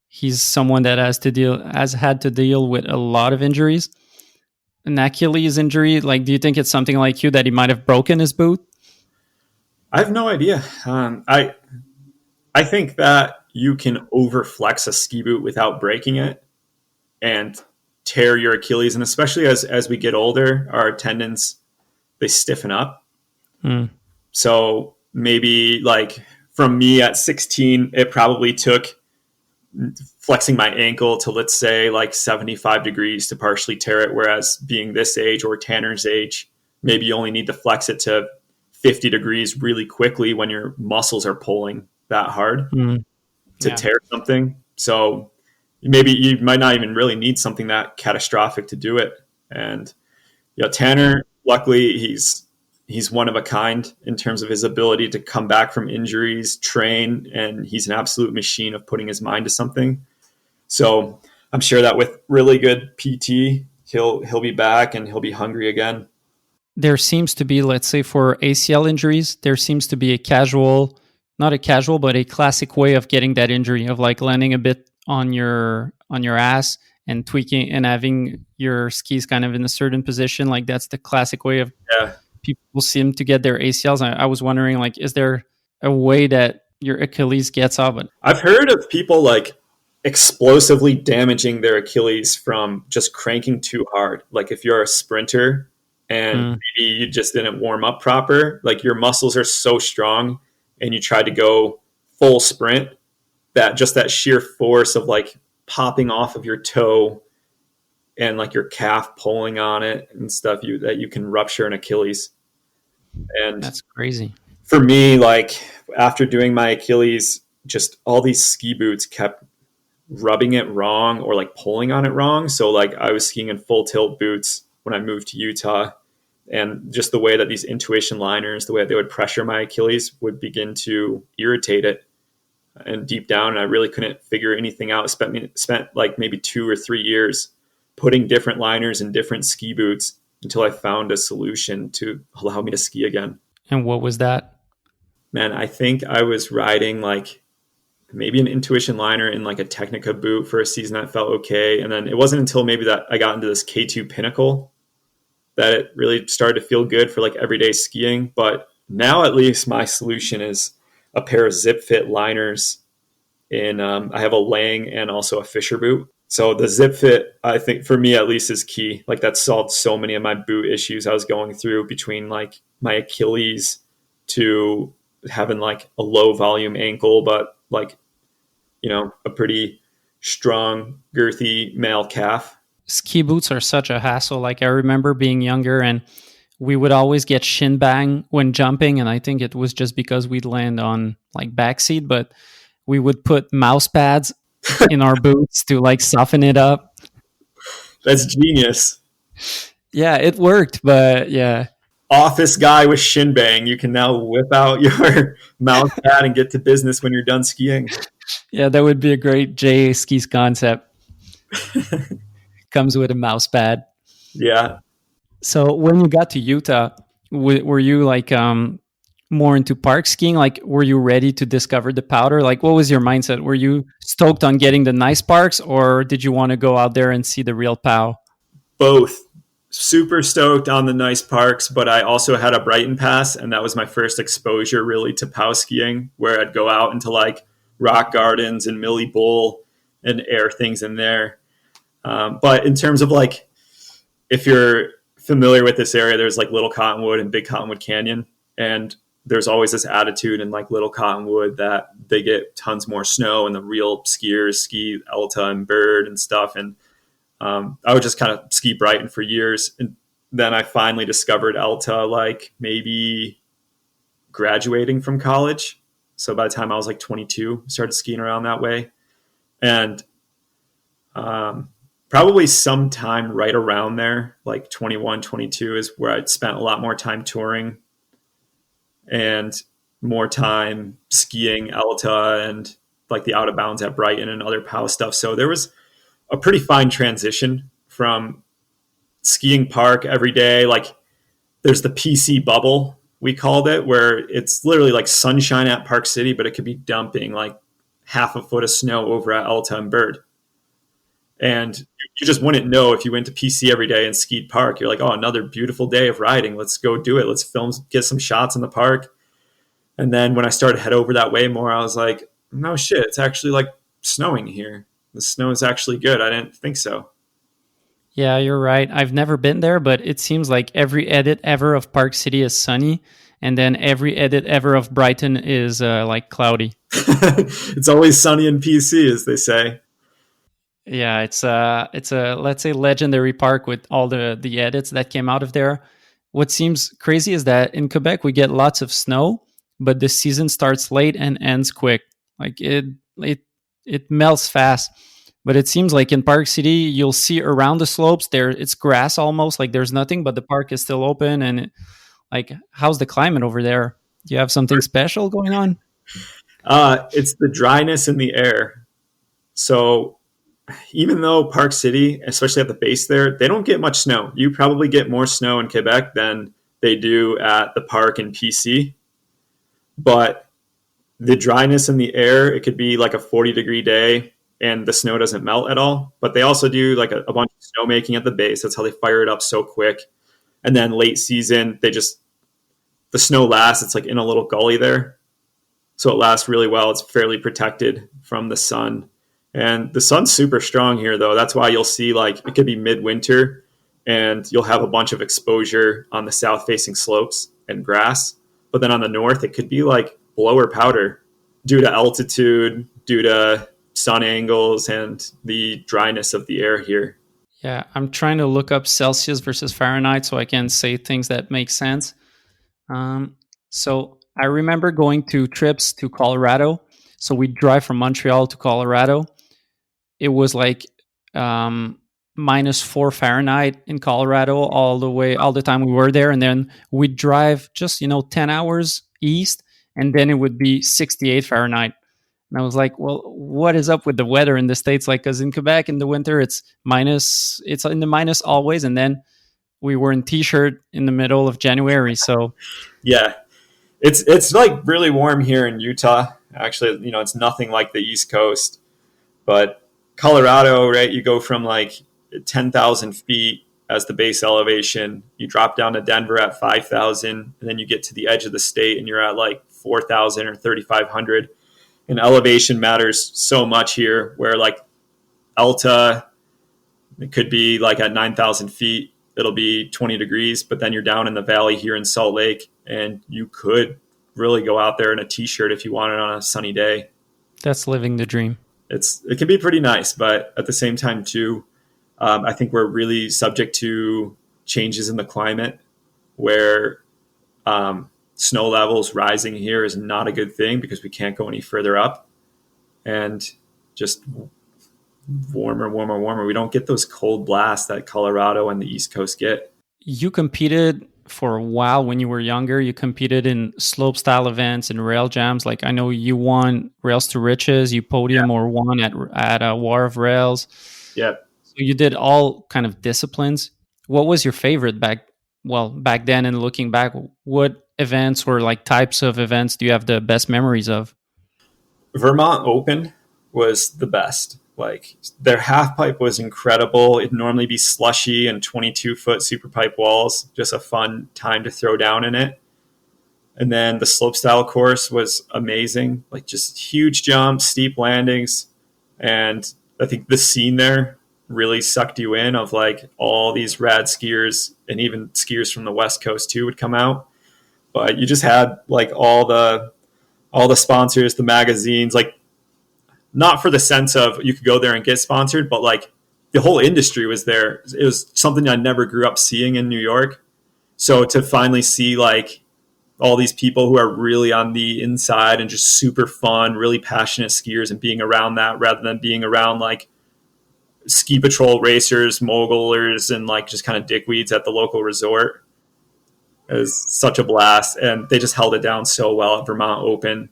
he's someone that has had to deal with a lot of injuries. An Achilles injury, like, do you think it's something like you that he might have broken his boot? I have no idea. I think that you can overflex a ski boot without breaking it and tear your Achilles, and especially as we get older, our tendons, they stiffen up. So maybe like from me at 16, it probably took flexing my ankle to, let's say, like 75 degrees to partially tear it. Whereas being this age or Tanner's age, maybe you only need to flex it to 50 degrees really quickly when your muscles are pulling that hard to tear something. So maybe you might not even really need something that catastrophic to do it. And Tanner, luckily, he's one of a kind in terms of his ability to come back from injuries, train, and he's an absolute machine of putting his mind to something. So I'm sure that with really good PT, he'll be back and he'll be hungry again. There seems to be, let's say for ACL injuries, there seems to be not a casual, but a classic way of getting that injury, of like landing a bit on your ass and tweaking and having your skis kind of in a certain position. Like that's the classic way of people seem to get their ACLs. I was wondering, like, is there a way that your Achilles gets off it? I've heard of people like explosively damaging their Achilles from just cranking too hard. Like if you're a sprinter and maybe you just didn't warm up proper, like your muscles are so strong and you try to go full sprint that just that sheer force of like popping off of your toe and like your calf pulling on it and stuff, that you can rupture an Achilles. And that's crazy. For me, like after doing my Achilles, just all these ski boots kept rubbing it wrong or like pulling on it wrong. So like I was skiing in full tilt boots when I moved to Utah, and just the way that these intuition liners, the way they would pressure my Achilles would begin to irritate it. And deep down, I really couldn't figure anything out. Spent like maybe 2 or 3 years putting different liners in different ski boots until I found a solution to allow me to ski again. And what was that? Man, I think I was riding like maybe an Intuition liner in like a Technica boot for a season that felt okay. And then it wasn't until maybe that I got into this K2 Pinnacle that it really started to feel good for like everyday skiing. But now at least my solution is a pair of Zip Fit liners in, I have a Lang and also a Fisher boot. So the Zip Fit, I think for me at least, is key. Like that solved so many of my boot issues I was going through, between like my Achilles to having like a low volume ankle, but like, you know, a pretty strong, girthy male calf. Ski boots are such a hassle. Like I remember being younger and we would always get shin bang when jumping. And I think it was just because we'd land on like backseat, but we would put mouse pads in our boots to like soften it up. That's genius. Yeah, it worked, but yeah. Office guy with shin bang, you can now whip out your mouse pad and get to business when you're done skiing. Yeah, that would be a great J Skis concept. Comes with a mouse pad. Yeah. So when you got to Utah, were you like more into park skiing? Like, were you ready to discover the powder? Like, what was your mindset? Were you stoked on getting the nice parks, or did you want to go out there and see the real POW? Both. Super stoked on the nice parks, but I also had a Brighton pass, and that was my first exposure really to POW skiing, where I'd go out into like rock gardens and Millie Bowl and air things in there. But in terms of like, if you're familiar with this area, there's like Little Cottonwood and Big Cottonwood Canyon, and there's always this attitude in like Little Cottonwood that they get tons more snow and the real skiers ski Elta and Bird and stuff. And I would just kind of ski Brighton for years. And then I finally discovered Elta, like maybe graduating from college. So by the time I was like 22, started skiing around that way. And probably sometime right around there, like 21, 22 is where I'd spent a lot more time touring and more time skiing Elta and like the out of bounds at Brighton and other POW stuff. So there was a pretty fine transition from skiing park every day. Like there's the PC bubble, we called it, where it's literally like sunshine at Park City, but it could be dumping like half a foot of snow over at Elta and Bird. And you just wouldn't know if you went to PC every day and skied park. You're like, oh, another beautiful day of riding. Let's go do it. Let's film, get some shots in the park. And then when I started to head over that way more, I was like, no shit, it's actually like snowing here. The snow is actually good. I didn't think so. Yeah, you're right. I've never been there, but it seems like every edit ever of Park City is sunny, and then every edit ever of Brighton is like cloudy. It's always sunny in PC, as they say. Yeah, it's a let's say legendary park with all the edits that came out of there. What seems crazy is that in Quebec we get lots of snow, but the season starts late and ends quick. Like it melts fast. But it seems like in Park City, you'll see around the slopes there, it's grass almost, like there's nothing, but the park is still open. And like, how's the climate over there? Do you have something special going on? It's the dryness in the air. So even though Park City, especially at the base there, they don't get much snow. You probably get more snow in Quebec than they do at the park in PC. But the dryness in the air, it could be like a 40-degree day and the snow doesn't melt at all. But they also do like a bunch of snowmaking at the base. That's how they fire it up so quick. And then late season, the snow lasts. It's like in a little gully there. So it lasts really well. It's fairly protected from the sun. And the sun's super strong here, though. That's why you'll see like it could be midwinter and you'll have a bunch of exposure on the south-facing slopes and grass. But then on the north, it could be like blower powder due to altitude, due to sun angles, and the dryness of the air here. Yeah, I'm trying to look up Celsius versus Fahrenheit so I can say things that make sense. So I remember going to trips to Colorado. So we drive from Montreal to Colorado. It was like -4 Fahrenheit in Colorado all the time we were there. And then we'd drive just, 10 hours east, and then it would be 68 Fahrenheit. And I was like, well, what is up with the weather in the States? Like, because in Quebec in the winter, it's in the minus always. And then we were in t-shirt in the middle of January. So Yeah, it's like really warm here in Utah. Actually, it's nothing like the East Coast, but Colorado, right? You go from like 10,000 feet as the base elevation. You drop down to Denver at 5,000, and then you get to the edge of the state, and you're at like 4,000 or 3,500. And elevation matters so much here. Where like Alta, it could be like at 9,000 feet, it'll be 20 degrees, but then you're down in the valley here in Salt Lake, and you could really go out there in a t-shirt if you wanted on a sunny day. that's living the dream. It can be pretty nice, but at the same time too, I think we're really subject to changes in the climate where snow levels rising here is not a good thing because we can't go any further up, and just warmer. We don't get those cold blasts that Colorado and the East Coast get. You competed for a while when you were younger. You competed in slope style events and rail jams. Like I know you won Rails to Riches, you podium or won at a War of Rails. Yeah. So you did all kind of disciplines. What was your favorite back then, and looking back, what events or like types of events do you have the best memories of? Vermont Open was the best. Like their half pipe was incredible. It'd normally be slushy and 22-foot super pipe walls. Just a fun time to throw down in it. And then the slopestyle course was amazing. Like just huge jumps, steep landings. And I think the scene there really sucked you in of like all these rad skiers, and even skiers from the West Coast too would come out. But you just had like all the sponsors, the magazines, like not for the sense of you could go there and get sponsored, but like the whole industry was there. It was something I never grew up seeing in New York. So to finally see like all these people who are really on the inside and just super fun, really passionate skiers, and being around that rather than being around like ski patrol racers, mogulers, and like just kind of dickweeds at the local resort, is such a blast. And they just held it down so well at Vermont Open.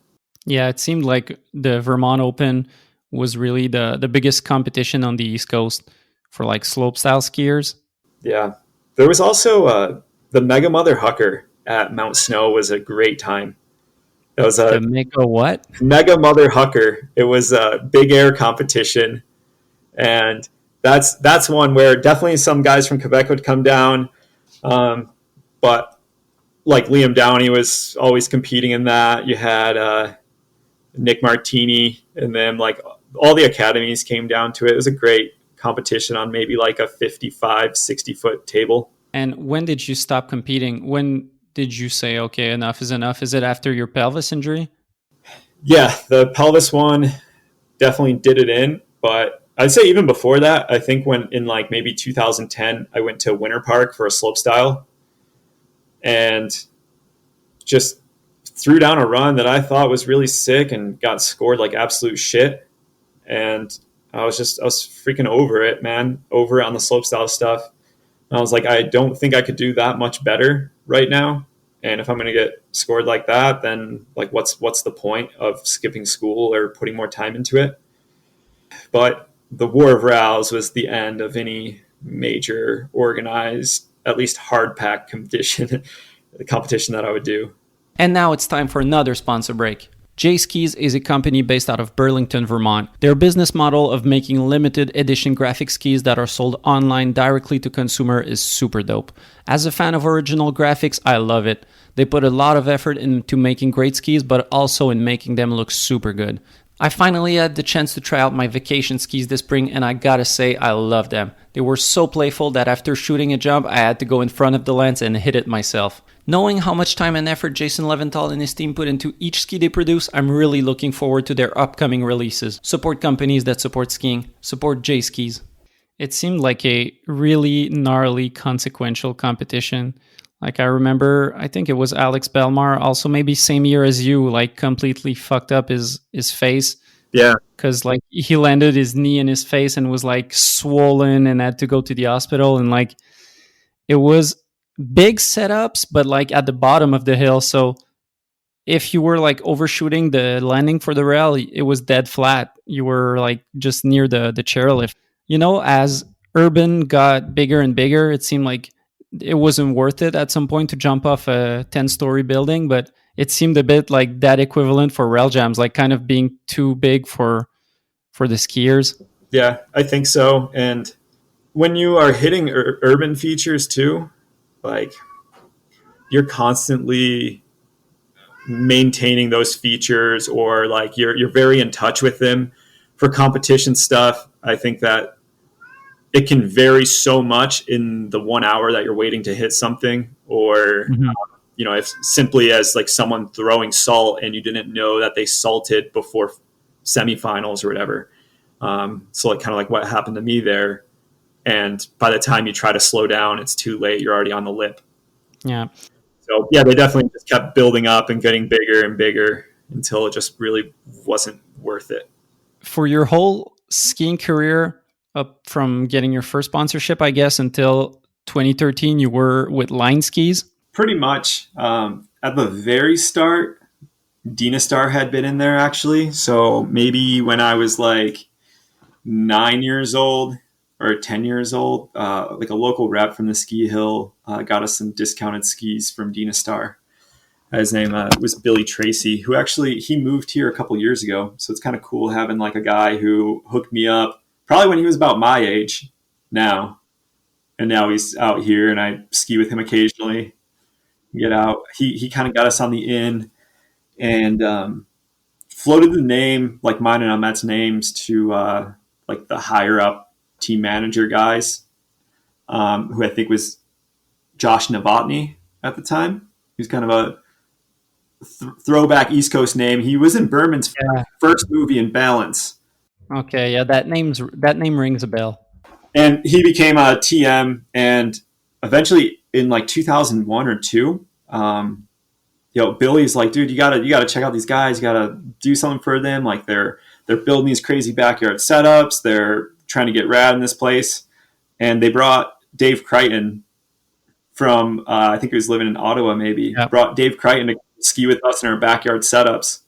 Yeah, it seemed like the Vermont Open was really the biggest competition on the East Coast for like slopestyle skiers. Yeah. There was also the Mega Mother Hucker at Mount Snow was a great time. It was a Mega what? Mega Mother Hucker. It was a big air competition. And that's one where definitely some guys from Quebec would come down. But like Liam Downey was always competing in that. You had Nick Martini, and then like all the academies came down to it. It was a great competition on maybe like a 55, 60 foot table. And when did you stop competing? When did you say, okay, enough is enough? Is it after your pelvis injury? Yeah, the pelvis one definitely did it in, but I'd say even before that, I think when in like maybe 2010, I went to Winter Park for a slopestyle and just threw down a run that I thought was really sick and got scored like absolute shit. And I was freaking over it, man, over it on the slopestyle stuff. And I was like, I don't think I could do that much better right now. And if I'm going to get scored like that, then like, what's the point of skipping school or putting more time into it? But the War of Rouse was the end of any major organized, at least hard pack competition, the competition that I would do. And now it's time for another sponsor break. J Skis is a company based out of Burlington, Vermont. Their business model of making limited edition graphic skis that are sold online directly to consumer is super dope. As a fan of original graphics, I love it. They put a lot of effort into making great skis, but also in making them look super good. I finally had the chance to try out my vacation skis this spring, and I gotta say, I love them. They were so playful that after shooting a jump, I had to go in front of the lens and hit it myself. Knowing how much time and effort Jason Leventhal and his team put into each ski they produce, I'm really looking forward to their upcoming releases. Support companies that support skiing. Support J Skis. It seemed like a really gnarly, consequential competition. Like I remember, I think it was Alex Belmar, also maybe same year as you, like completely fucked up his face. Yeah. Because like he landed his knee in his face and was like swollen and had to go to the hospital. And like it was big setups, but like at the bottom of the hill. So if you were like overshooting the landing for the rail, it was dead flat. You were like just near the chairlift. As urban got bigger and bigger, it seemed like it wasn't worth it at some point to jump off a 10-story building, but it seemed a bit like that equivalent for rail jams, like kind of being too big for the skiers. Yeah, I think so. And when you are hitting urban features too, like you're constantly maintaining those features, or like you're very in touch with them. For competition stuff, I think that it can vary so much in the 1 hour that you're waiting to hit something, or if simply as like someone throwing salt and you didn't know that they salted before semifinals or whatever. So like kind of like what happened to me there. And by the time you try to slow down, it's too late. You're already on the lip. Yeah. So yeah, they definitely just kept building up and getting bigger and bigger until it just really wasn't worth it. For your whole skiing career, up from getting your first sponsorship, I guess, until 2013, you were with Line Skis? Pretty much. At the very start, Dynastar had been in there actually. So maybe when I was like 9 years old or 10 years old, like a local rep from the ski hill got us some discounted skis from Dynastar. His name was Billy Tracy, who actually, he moved here a couple years ago. So it's kind of cool having like a guy who hooked me up probably when he was about my age now. And now he's out here and I ski with him occasionally, get out. He kind of got us on the in and floated the name, like mine and Ahmet's names, to like the higher up team manager guys, who I think was Josh Novotny at the time. He was kind of a throwback East Coast name. He was in Berman's first movie in Balance. Okay, yeah, that name rings a bell. And he became a TM, and eventually in like 2001 or 2, Billy's like, dude, you gotta check out these guys. You gotta do something for them. Like they're building these crazy backyard setups. They're trying to get rad in this place. And they brought Dave Crichton from, I think he was living in Ottawa maybe, brought Dave Crichton to ski with us in our backyard setups,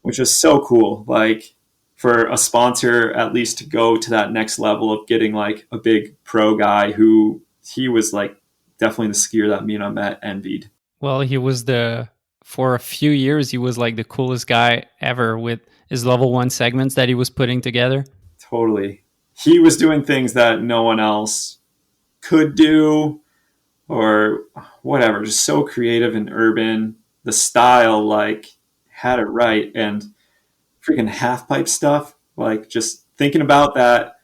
which is so cool. Like for a sponsor, at least to go to that next level of getting like a big pro guy who he was like definitely the skier that me and Ahmet envied. Well, for a few years, he was like the coolest guy ever with his level 1 segments that he was putting together. Totally. He was doing things that no one else could do or whatever. Just so creative and urban. The style, like, had it right. And freaking half pipe stuff, like just thinking about that.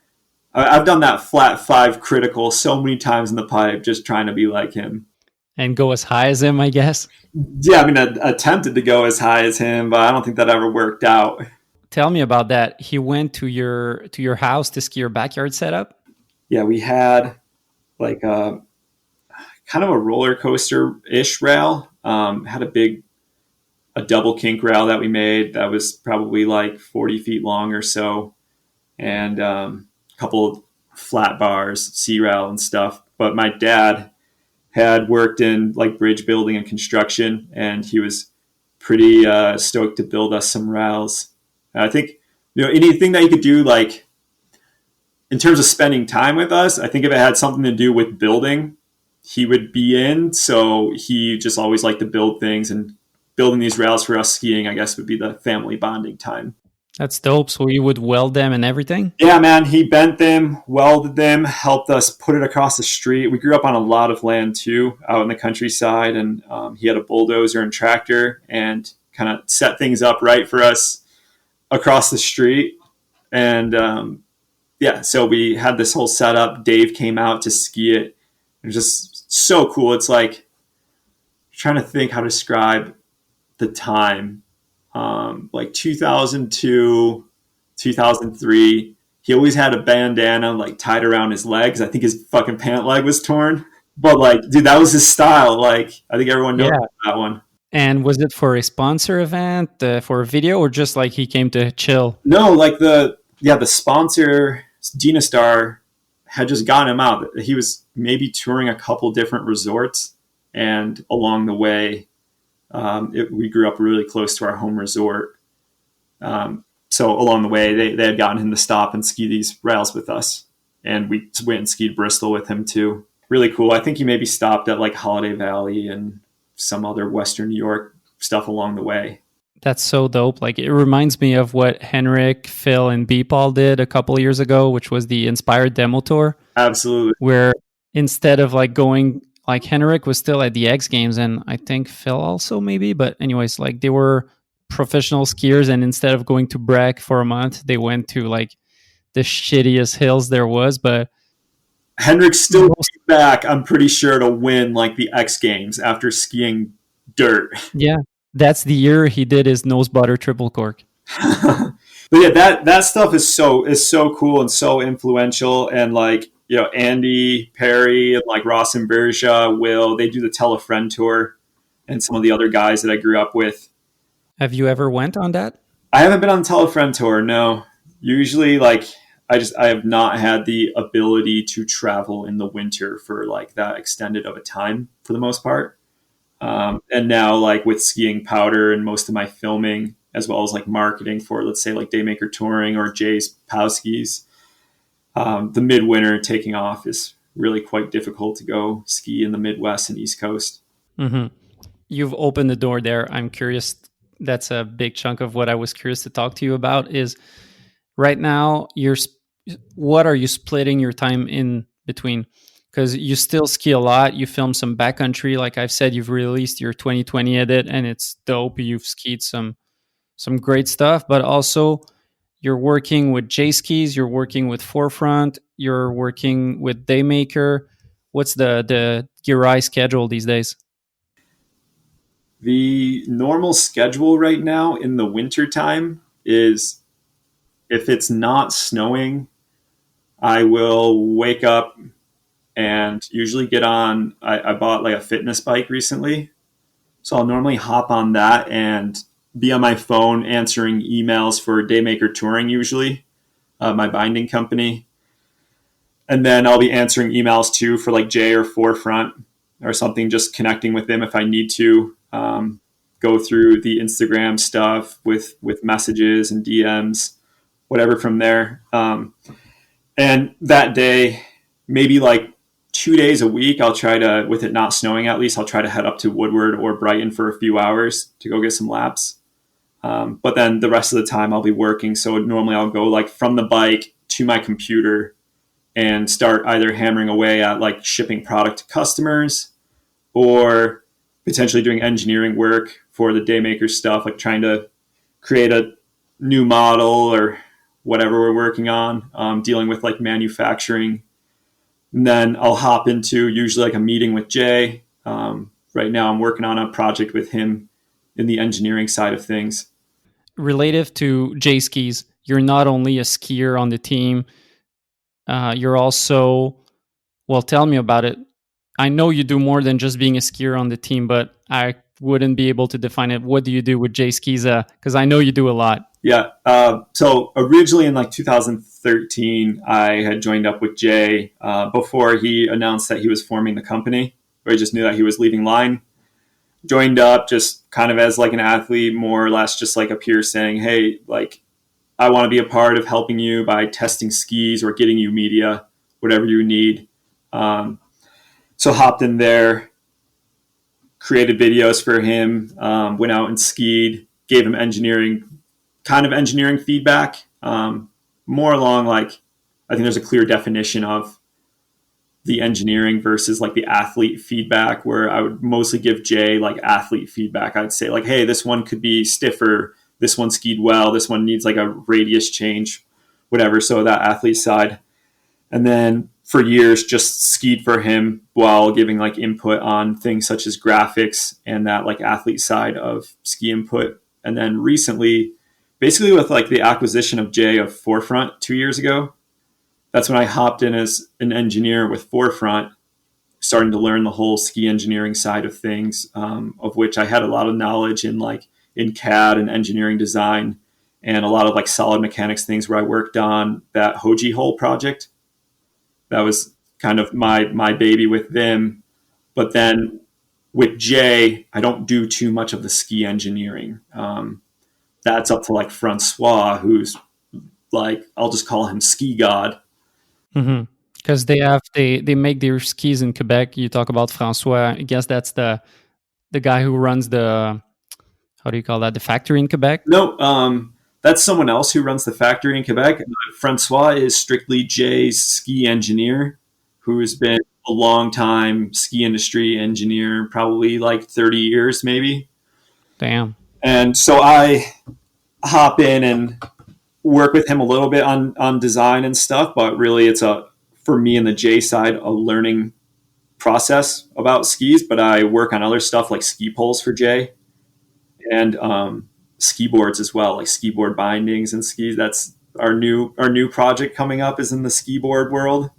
I've done that flat 5 critical so many times in the pipe, just trying to be like him. And go as high as him, I guess. Yeah, I mean, I attempted to go as high as him, but I don't think that ever worked out. Tell me about that. He went to your house to ski your backyard setup? Yeah, we had like a kind of a roller coaster-ish rail. Had a double kink rail that we made that was probably like 40 feet long or so. And a couple of flat bars, C-rail and stuff. But my dad had worked in like bridge building and construction, and he was pretty stoked to build us some rails. And I think, anything that you could do, like in terms of spending time with us, I think if it had something to do with building, he would be in. So he just always liked to build things, and building these rails for us skiing, I guess, would be the family bonding time. That's dope. So you would weld them and everything? Yeah, man. He bent them, welded them, helped us put it across the street. We grew up on a lot of land too, out in the countryside, and he had a bulldozer and tractor and kind of set things up right for us across the street. And so we had this whole setup. Dave came out to ski it. It was just so cool. It's like trying to think how to describe the time. Like 2002, 2003, he always had a bandana like tied around his legs. I think his fucking pant leg was torn, but like, dude, that was his style. Like, I think everyone knows that one. And was it for a sponsor event, for a video, or just like he came to chill? No, like the sponsor, Dynastar, had just gotten him out. He was maybe touring a couple different resorts, and along the way, We grew up really close to our home resort. So along the way, they had gotten him to stop and ski these rails with us. And we went and skied Bristol with him too. Really cool. I think he maybe stopped at like Holiday Valley and some other Western New York stuff along the way. That's so dope. Like, it reminds me of what Henrik, Phil, and Beepal did a couple of years ago, which was the Inspired Demo Tour. Absolutely. Where instead of like going, like Henrik was still at the X Games, and I think Phil also maybe, but anyways, like they were professional skiers, and instead of going to Breck for a month, they went to like the shittiest hills there was. But Henrik still came back, I'm pretty sure, to win like the X Games after skiing dirt. Yeah. That's the year he did his nose butter triple cork. But yeah, that stuff is so cool and so influential. And like, you know, Andy Perry and like Ross and Berja, Will, they do the Tell a Friend tour, and some of the other guys that I grew up with. Have you ever went on that? I haven't been on the Tell a Friend tour, no. Usually like I have not had the ability to travel in the winter for like that extended of a time for the most part. And now like with skiing powder and most of my filming, as well as like marketing for, let's say, like Daymaker touring or Jay's POW skis, the midwinter taking off is really quite difficult to go ski in the Midwest and East Coast. Mm-hmm. You've opened the door there. I'm curious. That's a big chunk of what I was curious to talk to you about is right now, what are you splitting your time in between? Because you still ski a lot. You film some backcountry. Like I've said, you've released your 2020 edit, and it's dope. You've skied some great stuff, but also you're working with J Skis. You're working with Forefront. You're working with Daymaker. What's the Giray schedule these days? The normal schedule right now in the winter time is, if it's not snowing, I will wake up and usually get on. I bought like a fitness bike recently, so I'll normally hop on that and be on my phone answering emails for Daymaker Touring, usually my binding company, and then I'll be answering emails too for like Jay or Forefront or something, just connecting with them if I need to. Go through the Instagram stuff with messages and DMs, whatever from there. And that day, maybe like 2 days a week, I'll try to, with it not snowing at least, I'll try to head up to Woodward or Brighton for a few hours to go get some laps. But then the rest of the time I'll be working. So normally I'll go like from the bike to my computer and start either hammering away at like shipping product to customers or potentially doing engineering work for the Daymaker stuff, like trying to create a new model or whatever we're working on, dealing with like manufacturing. And then I'll hop into usually like a meeting with Jay. Right now I'm working on a project with him in the engineering side of things. Relative to J Skis, you're not only a skier on the team, you're also, well, tell me about it. I know you do more than just being a skier on the team, but I wouldn't be able to define it. What do you do with Jay Skiza? Because I know you do a lot. Yeah. So originally in like 2013, I had joined up with Jay before he announced that he was forming the company, or I just knew that he was leaving Line. Joined up just kind of as like an athlete, more or less just like a peer saying, hey, like I want to be a part of helping you by testing skis or getting you media, whatever you need. So hopped in there, created videos for him, went out and skied, gave him engineering feedback, more along like, I think there's a clear definition of the engineering versus like the athlete feedback, where I would mostly give Jay like athlete feedback. I'd say like, hey, this one could be stiffer. This one skied well. This one needs like a radius change, whatever. So that athlete side. And then for years, just skied for him while giving like input on things such as graphics and that like athlete side of ski input. And then recently, basically with like the acquisition of Jay of Forefront 2 years ago, that's when I hopped in as an engineer with Forefront, starting to learn the whole ski engineering side of things, of which I had a lot of knowledge in like in CAD and engineering design, and a lot of like solid mechanics things where I worked on that Hoji Hole project. That was kind of my baby with them. But then with Jay, I don't do too much of the ski engineering. That's up to like Francois, who's like, I'll just call him ski god. Because they make their skis in Quebec. You talk about Francois. I guess that's the guy who runs the, how do you call that, the factory in Quebec? No, that's someone else who runs the factory in Quebec. Francois is strictly Jay's ski engineer, who's been a long time ski industry engineer, probably like 30 years maybe. Damn. And so I hop in and work with him a little bit on design and stuff, but really it's for me and the Jay side, a learning process about skis, but I work on other stuff like ski poles for Jay and ski boards as well, like ski board bindings and skis. That's our new project coming up is in the ski board world.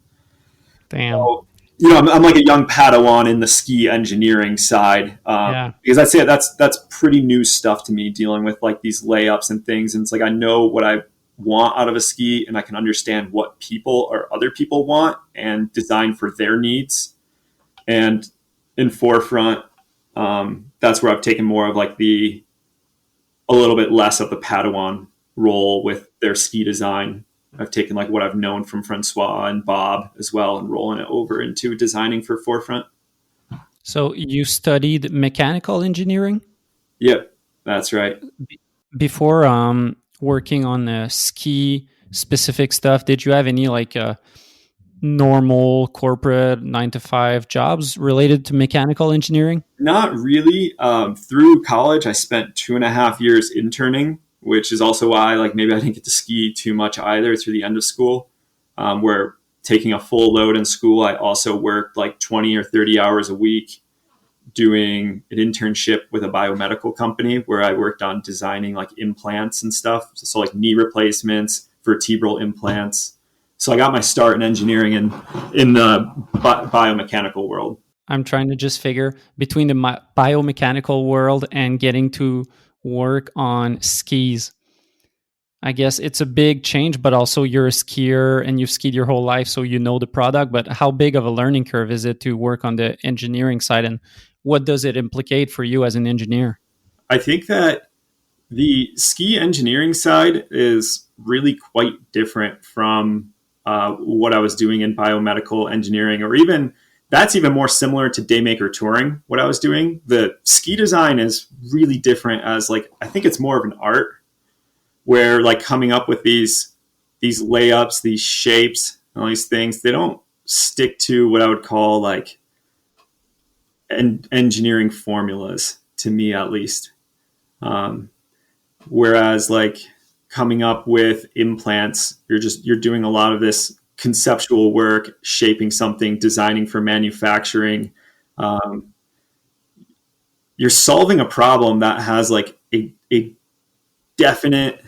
Damn. So, I'm like a young Padawan in the ski engineering side, because I'd say that's pretty new stuff to me, dealing with like these layups and things. And it's like I know what I want out of a ski, and I can understand what people or other people want and design for their needs. And in Forefront, that's where I've taken more of like a little bit less of the Padawan role with their ski design. I've taken like what I've known from Francois and Bob as well and rolling it over into designing for Forefront. So you studied mechanical engineering? Yep, that's right. Before working on the ski specific stuff, did you have any like normal corporate 9-to-5 jobs related to mechanical engineering? Not really. Through college, I spent 2.5 years interning, which is also why like maybe I didn't get to ski too much either through the end of school. Where taking a full load in school, I also worked like 20 or 30 hours a week doing an internship with a biomedical company where I worked on designing like implants and stuff. So like knee replacements, vertebral implants. So I got my start in engineering in the biomechanical world. I'm trying to just figure between the biomechanical world and getting to work on skis. I guess it's a big change, but also you're a skier and you've skied your whole life, so you know the product. But how big of a learning curve is it to work on the engineering side, and what does it implicate for you as an engineer? I think that the ski engineering side is really quite different from what I was doing in biomedical engineering, or even that's even more similar to Daymaker touring, what I was doing. The ski design is really different as like, I think it's more of an art where like coming up with these layups, these shapes, all these things, they don't stick to what I would call like engineering formulas, to me at least. Whereas like coming up with implants, you're doing a lot of this conceptual work, shaping something, designing for manufacturing. You're solving a problem that has like a definite,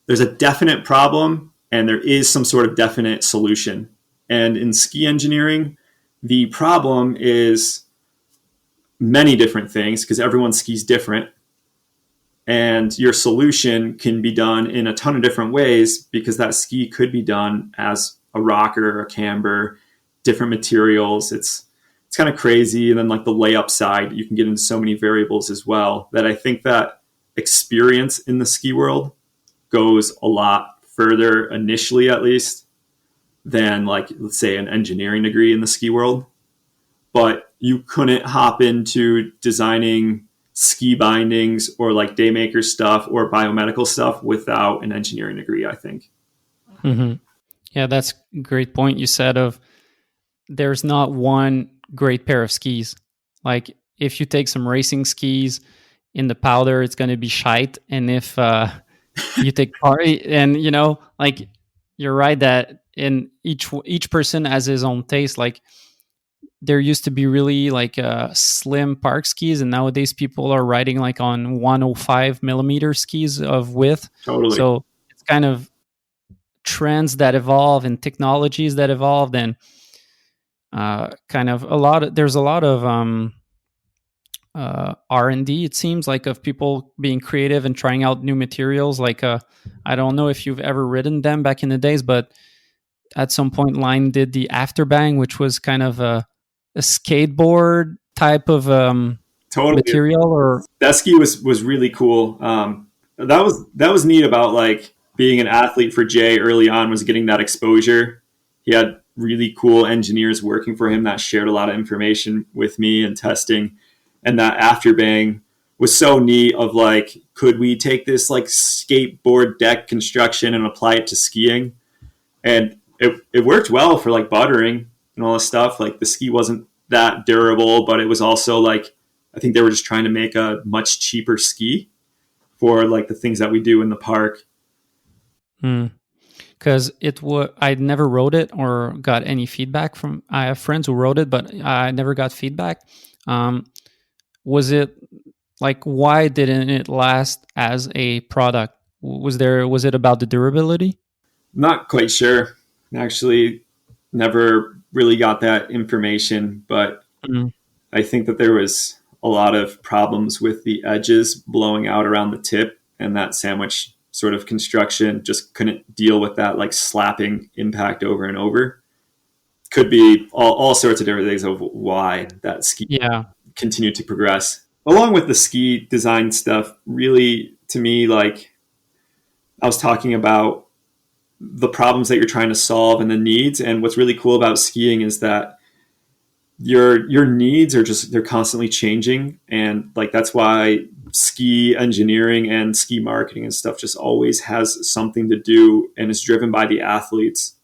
there's a definite problem and there is some sort of definite solution. And in ski engineering, the problem is many different things because everyone skis different. And your solution can be done in a ton of different ways because that ski could be done as a rocker, a camber, different materials. It's kind of crazy. And then like the layup side, you can get into so many variables as well that I think that experience in the ski world goes a lot further initially, at least, than like, let's say, an engineering degree in the ski world. But you couldn't hop into designing ski bindings or like Daymaker stuff or biomedical stuff without an engineering degree, I think. Mm-hmm. Yeah, that's a great point you said of there's not one great pair of skis. Like if you take some racing skis in the powder, it's going to be shite. And if you take party and, you know, like you're right that in each person has his own taste. Like there used to be really like slim park skis, and nowadays people are riding like on 105 millimeter skis of width. Totally. So it's kind of trends that evolve and technologies that evolved, and kind of there's a lot of R&D, it seems like, of people being creative and trying out new materials. Like I don't know if you've ever ridden them back in the days, but at some point Line did the Afterbang, which was kind of a skateboard type of Totally. material, or That ski was really cool. That was neat about like being an athlete for Jay early on, was getting that exposure. He had really cool engineers working for him that shared a lot of information with me and testing. And that afterbang was so neat of like, could we take this like skateboard deck construction and apply it to skiing? And it worked well for like buttering and all this stuff. Like the ski wasn't that durable, but it was also like, I think they were just trying to make a much cheaper ski for like the things that we do in the park. because I never wrote it or got any feedback from. I have friends who wrote it, but I never got feedback. Was it like, why didn't it last as a product? Was it about the durability? Not quite sure. Actually, never really got that information, but I think that there was a lot of problems with the edges blowing out around the tip, and that sandwich sort of construction just couldn't deal with that like slapping impact over and over. Could be all sorts of different things of why that ski continued to progress. Along with the ski design stuff, really, to me, like I was talking about the problems that you're trying to solve and the needs. And what's really cool about skiing is that your needs are just, they're constantly changing. And like, that's why ski engineering and ski marketing and stuff just always has something to do and is driven by the athletes.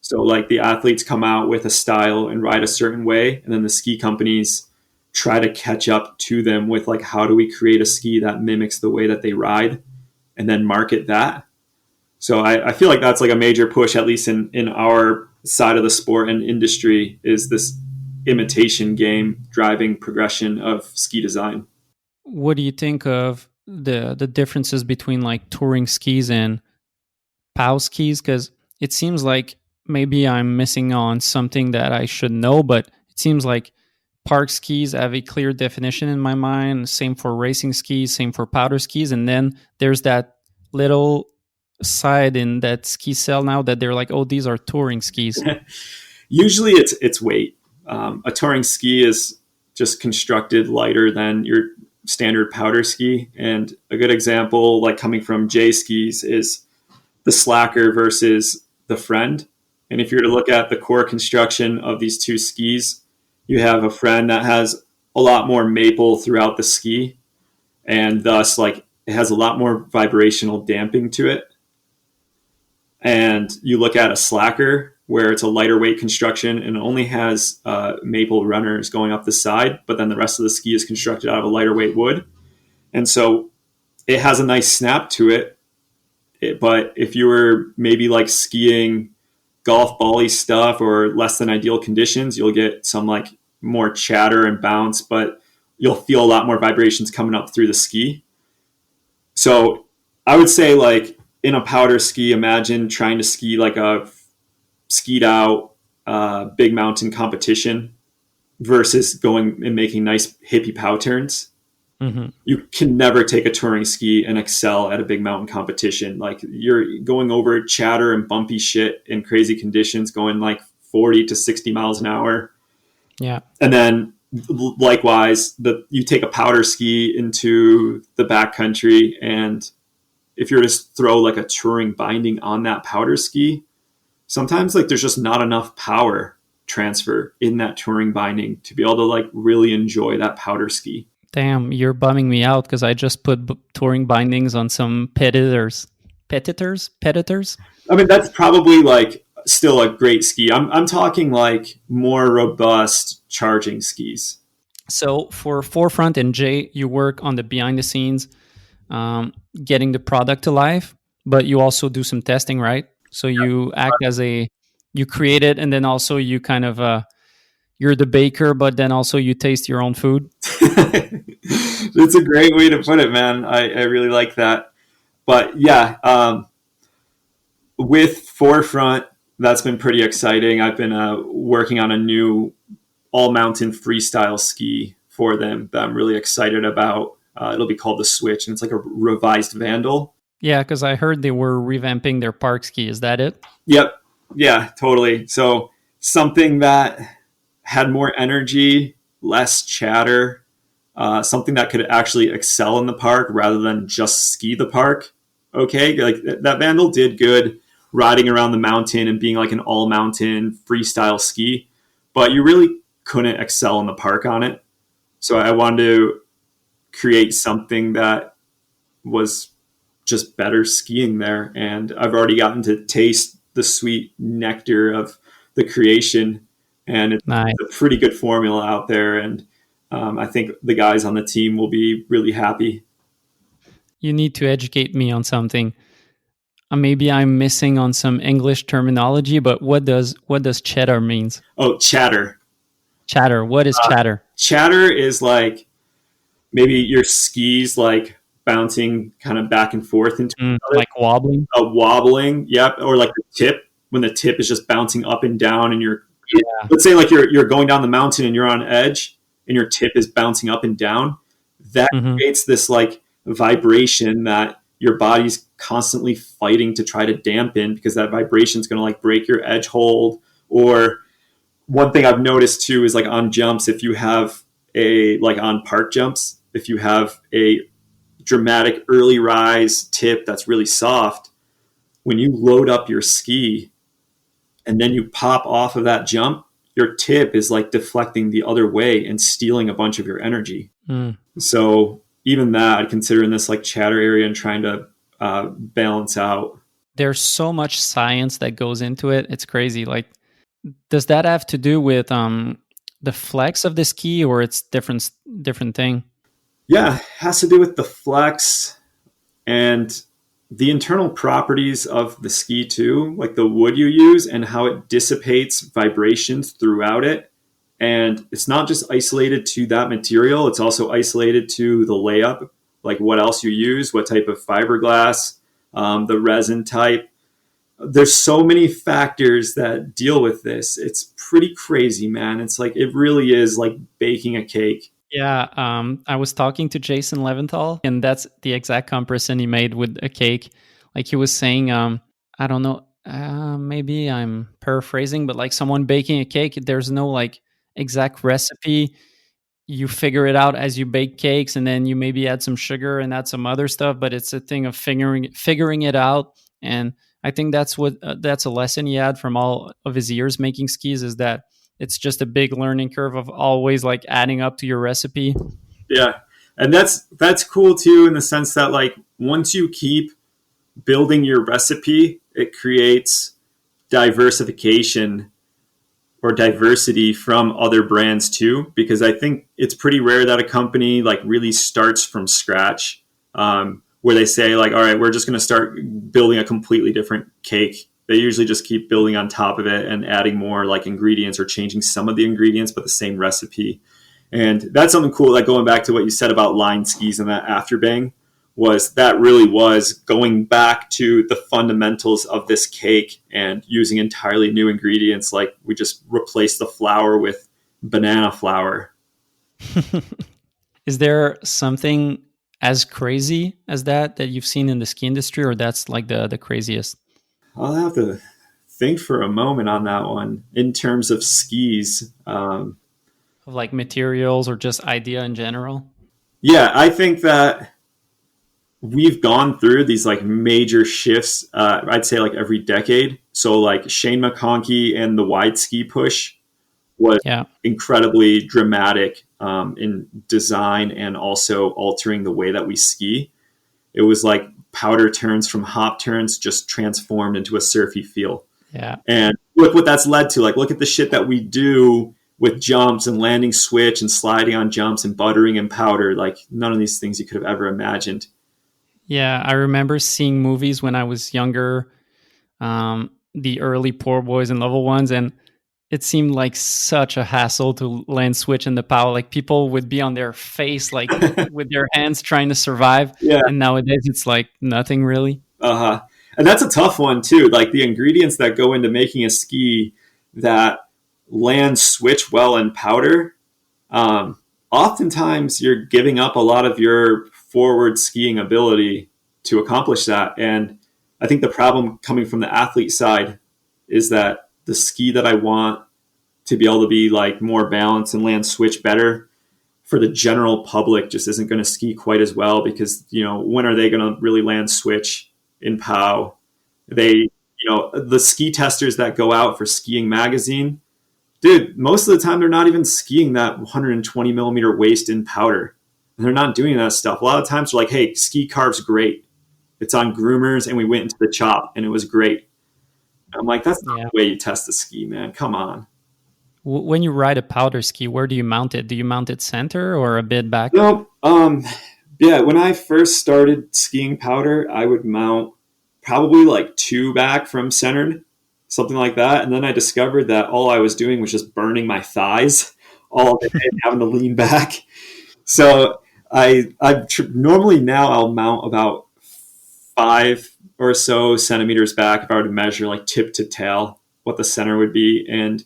So like the athletes come out with a style and ride a certain way, and then the ski companies try to catch up to them with like, how do we create a ski that mimics the way that they ride and then market that. So I feel like that's like a major push, at least in our side of the sport and industry, is this imitation game driving progression of ski design. What do you think of the differences between like touring skis and POW skis? Because it seems like maybe I'm missing on something that I should know, but it seems like park skis have a clear definition in my mind. Same for racing skis, same for powder skis. And then there's that little side in that ski cell now that they're like, oh, these are touring skis. Usually it's weight. A touring ski is just constructed lighter than your standard powder ski. And a good example, like coming from J skis, is the Slacker versus the Friend. And if you were to look at the core construction of these two skis, you have a Friend that has a lot more maple throughout the ski, and thus like it has a lot more vibrational damping to it. And you look at a Slacker where it's a lighter weight construction and it only has maple runners going up the side, but then the rest of the ski is constructed out of a lighter weight wood. And so it has a nice snap to it. But if you were maybe like skiing golf bally stuff or less than ideal conditions, you'll get some like more chatter and bounce, but you'll feel a lot more vibrations coming up through the ski. So I would say like in a powder ski, imagine trying to ski like a skied out big mountain competition versus going and making nice hippie pow turns. Mm-hmm. You can never take a touring ski and excel at a big mountain competition. Like you're going over chatter and bumpy shit in crazy conditions, going like 40 to 60 miles an hour. Yeah. And then likewise, you take a powder ski into the backcountry, and if you're to throw like a touring binding on that powder ski, sometimes like there's just not enough power transfer in that touring binding to be able to like really enjoy that powder ski. Damn, you're bumming me out because I just put touring bindings on some Predators. I mean, that's probably like still a great ski. I'm talking like more robust charging skis. So for Forefront and Jay, you work on the behind the scenes, getting the product to life, but you also do some testing, right? So you act as you create it, and then also you kind of you're the baker, but then also you taste your own food. That's a great way to put it, man. I really like that. But yeah, with Forefront, that's been pretty exciting. I've been working on a new all-mountain freestyle ski for them that I'm really excited about. It'll be called the Switch, and it's like a revised Vandal. Yeah, because I heard they were revamping their park ski. Is that it? Yep. Yeah, totally. So something that had more energy less chatter, something that could actually excel in the park rather than just ski the park. Okay, like that Vandal did good riding around the mountain and being like an all mountain freestyle ski, but you really couldn't excel in the park on it. So I wanted to create something that was just better skiing there. And I've already gotten to taste the sweet nectar of the creation, and it's Nice. a pretty good formula out there. And I think the guys on the team will be really happy. You need to educate me on something. Maybe I'm missing on some English terminology, but what does cheddar means? Oh, chatter. Chatter. What is chatter? Chatter is like maybe your skis like bouncing kind of back and forth into each other. Like wobbling. Wobbling, yep, or like the tip, when the tip is just bouncing up and down, and Yeah. let's say like you're going down the mountain and you're on edge, and your tip is bouncing up and down. That creates this like vibration that your body's constantly fighting to try to dampen, because that vibration is going to like break your edge hold. Or one thing I've noticed too is like on jumps, if you have on park jumps, if you have a dramatic early rise tip that's really soft, when you load up your ski and then you pop off of that jump, your tip is like deflecting the other way and stealing a bunch of your energy. So even that I'd consider in this like chatter area and trying to balance out. There's so much science that goes into it. It's crazy. Like, does that have to do with the flex of the ski, or it's different thing? Yeah, it has to do with the flex and the internal properties of the ski too, like the wood you use and how it dissipates vibrations throughout it. And it's not just isolated to that material, it's also isolated to the layup, like what else you use, what type of fiberglass, the resin type. There's so many factors that deal with this. It's pretty crazy, man. It's like, it really is like baking a cake. Yeah, I was talking to Jason Leventhal, and that's the exact comparison he made with a cake. Like he was saying, I don't know, maybe I'm paraphrasing, but like someone baking a cake, there's no like exact recipe. You figure it out as you bake cakes, and then you maybe add some sugar and add some other stuff. But it's a thing of figuring it out. And I think that's a lesson he had from all of his years making skis, is that it's just a big learning curve of always like adding up to your recipe. Yeah. And that's cool too, in the sense that like once you keep building your recipe, it creates diversification or diversity from other brands too, because I think it's pretty rare that a company like really starts from scratch, where they say like, all right, we're just going to start building a completely different cake. They usually just keep building on top of it and adding more like ingredients or changing some of the ingredients, but the same recipe. And that's something cool. Like going back to what you said about line skis and that afterbang, was that really was going back to the fundamentals of this cake and using entirely new ingredients. Like we just replaced the flour with banana flour. Is there something as crazy as that you've seen in the ski industry, or that's like the craziest? I'll have to think for a moment on that one in terms of skis. Of like materials or just idea in general? Yeah, I think that we've gone through these like major shifts, I'd say like every decade. So like Shane McConkey and the wide ski push was incredibly dramatic in design and also altering the way that we ski. It was like powder turns from hop turns just transformed into a surfy feel. Yeah. And look what that's led to. Like, look at the shit that we do with jumps and landing switch and sliding on jumps and buttering and powder. Like none of these things you could have ever imagined. Yeah, I remember seeing movies when I was younger, the early Poor Boys and Level Ones, and it seemed like such a hassle to land switch in the power. Like people would be on their face, like with their hands trying to survive. Yeah. And nowadays it's like nothing really. And that's a tough one too. Like the ingredients that go into making a ski that land switch well in powder, oftentimes you're giving up a lot of your forward skiing ability to accomplish that. And I think the problem coming from the athlete side is that the ski that I want to be able to be like more balanced and land switch better. For the general public, just isn't going to ski quite as well because, when are they going to really land switch in POW? The ski testers that go out for Skiing Magazine, dude, most of the time they're not even skiing that 120 millimeter waist in powder. And they're not doing that stuff. A lot of times they're like, hey, ski carve's great. It's on groomers and we went into the chop and it was great. I'm like, that's not the way you test the ski, man. Come on. When you ride a powder ski, where do you mount it? Do you mount it center or a bit back? No, when I first started skiing powder, I would mount probably like 2 back from centered, something like that. And then I discovered that all I was doing was just burning my thighs all day and having to lean back. So normally now I'll mount about 5 or so centimeters back if I were to measure like tip to tail, what the center would be. And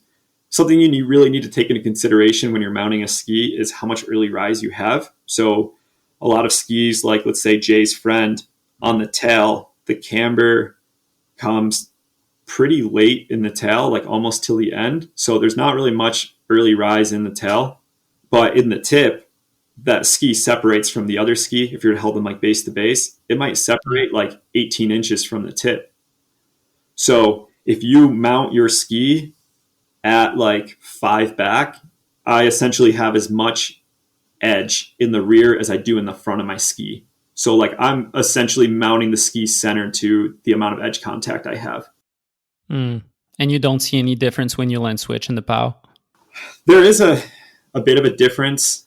something you really need to take into consideration when you're mounting a ski is how much early rise you have. So a lot of skis, like let's say Jay's friend, on the tail, the camber comes pretty late in the tail, like almost till the end. So there's not really much early rise in the tail. But in the tip, that ski separates from the other ski. If you're to hold them like base to base, it might separate like 18 inches from the tip. So if you mount your ski at like 5 back, I essentially have as much edge in the rear as I do in the front of my ski. So like I'm essentially mounting the ski center to the amount of edge contact I have. And you don't see any difference when you land switch in the POW? There is a bit of a difference.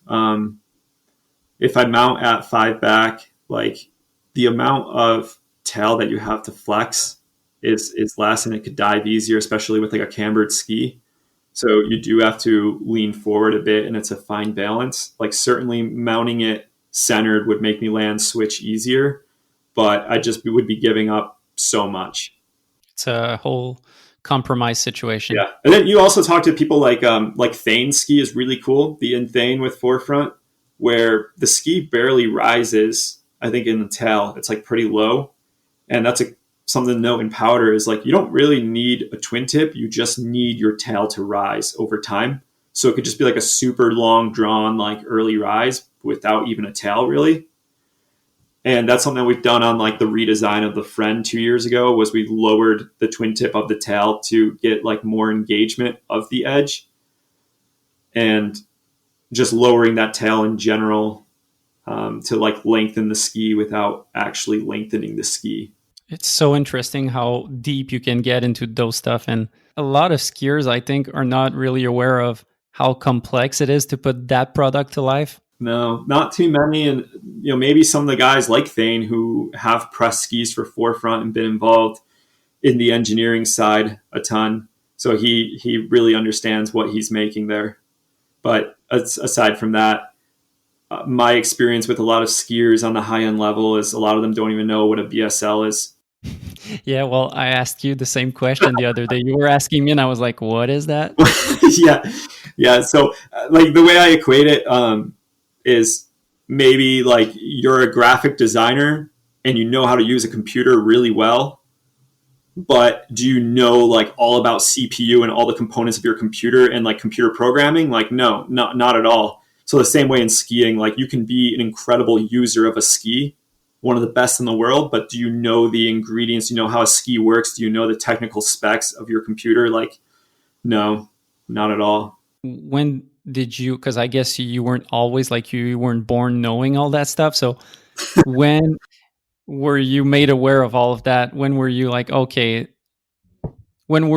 If I mount at 5 back, like the amount of tail that you have to flex is less and it could dive easier, especially with like a cambered ski. So you do have to lean forward a bit and it's a fine balance. Like certainly mounting it centered would make me land switch easier, but I just would be giving up so much. It's a whole compromise situation. Yeah. And then you also talk to people like Thane ski is really cool. The in Thane with forefront, where the ski barely rises, I think in the tail, it's like pretty low. And that's something to note in powder is like, you don't really need a twin tip. You just need your tail to rise over time. So it could just be like a super long drawn, like early rise without even a tail really. And that's something that we've done on like the redesign of the Friend 2 years ago was we lowered the twin tip of the tail to get like more engagement of the edge and just lowering that tail in general to like lengthen the ski without actually lengthening the ski. It's so interesting how deep you can get into those stuff. And a lot of skiers, I think, are not really aware of how complex it is to put that product to life. No, not too many. And, maybe some of the guys like Thane who have pressed skis for forefront and been involved in the engineering side a ton. So he really understands what he's making there. But aside from that, my experience with a lot of skiers on the high end level is a lot of them don't even know what a BSL is. Yeah, well, I asked you the same question the other day. You were asking me and I was like, what is that? Yeah. So like the way I equate it is maybe like you're a graphic designer and you know how to use a computer really well, but do you know like all about CPU and all the components of your computer and like computer programming? Like, no, not at all. So the same way in skiing, like you can be an incredible user of a ski, one of the best in the world, but do you know the ingredients? Do you know how a ski works? Do you know the technical specs of your computer? Like, no, not at all. When did you, because I guess you weren't always like you weren't born knowing all that stuff. So when were you made aware of all of that? When were you like, okay, when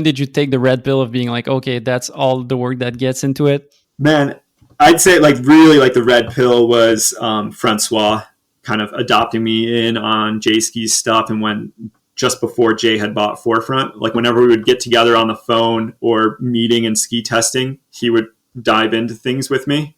did you take the red pill of being like, okay, that's all the work that gets into it? Man, I'd say like really like the red pill was Francois kind of adopting me in on Jay Ski's stuff. And when just before Jay had bought Forefront, like whenever we would get together on the phone or meeting and ski testing, he would dive into things with me.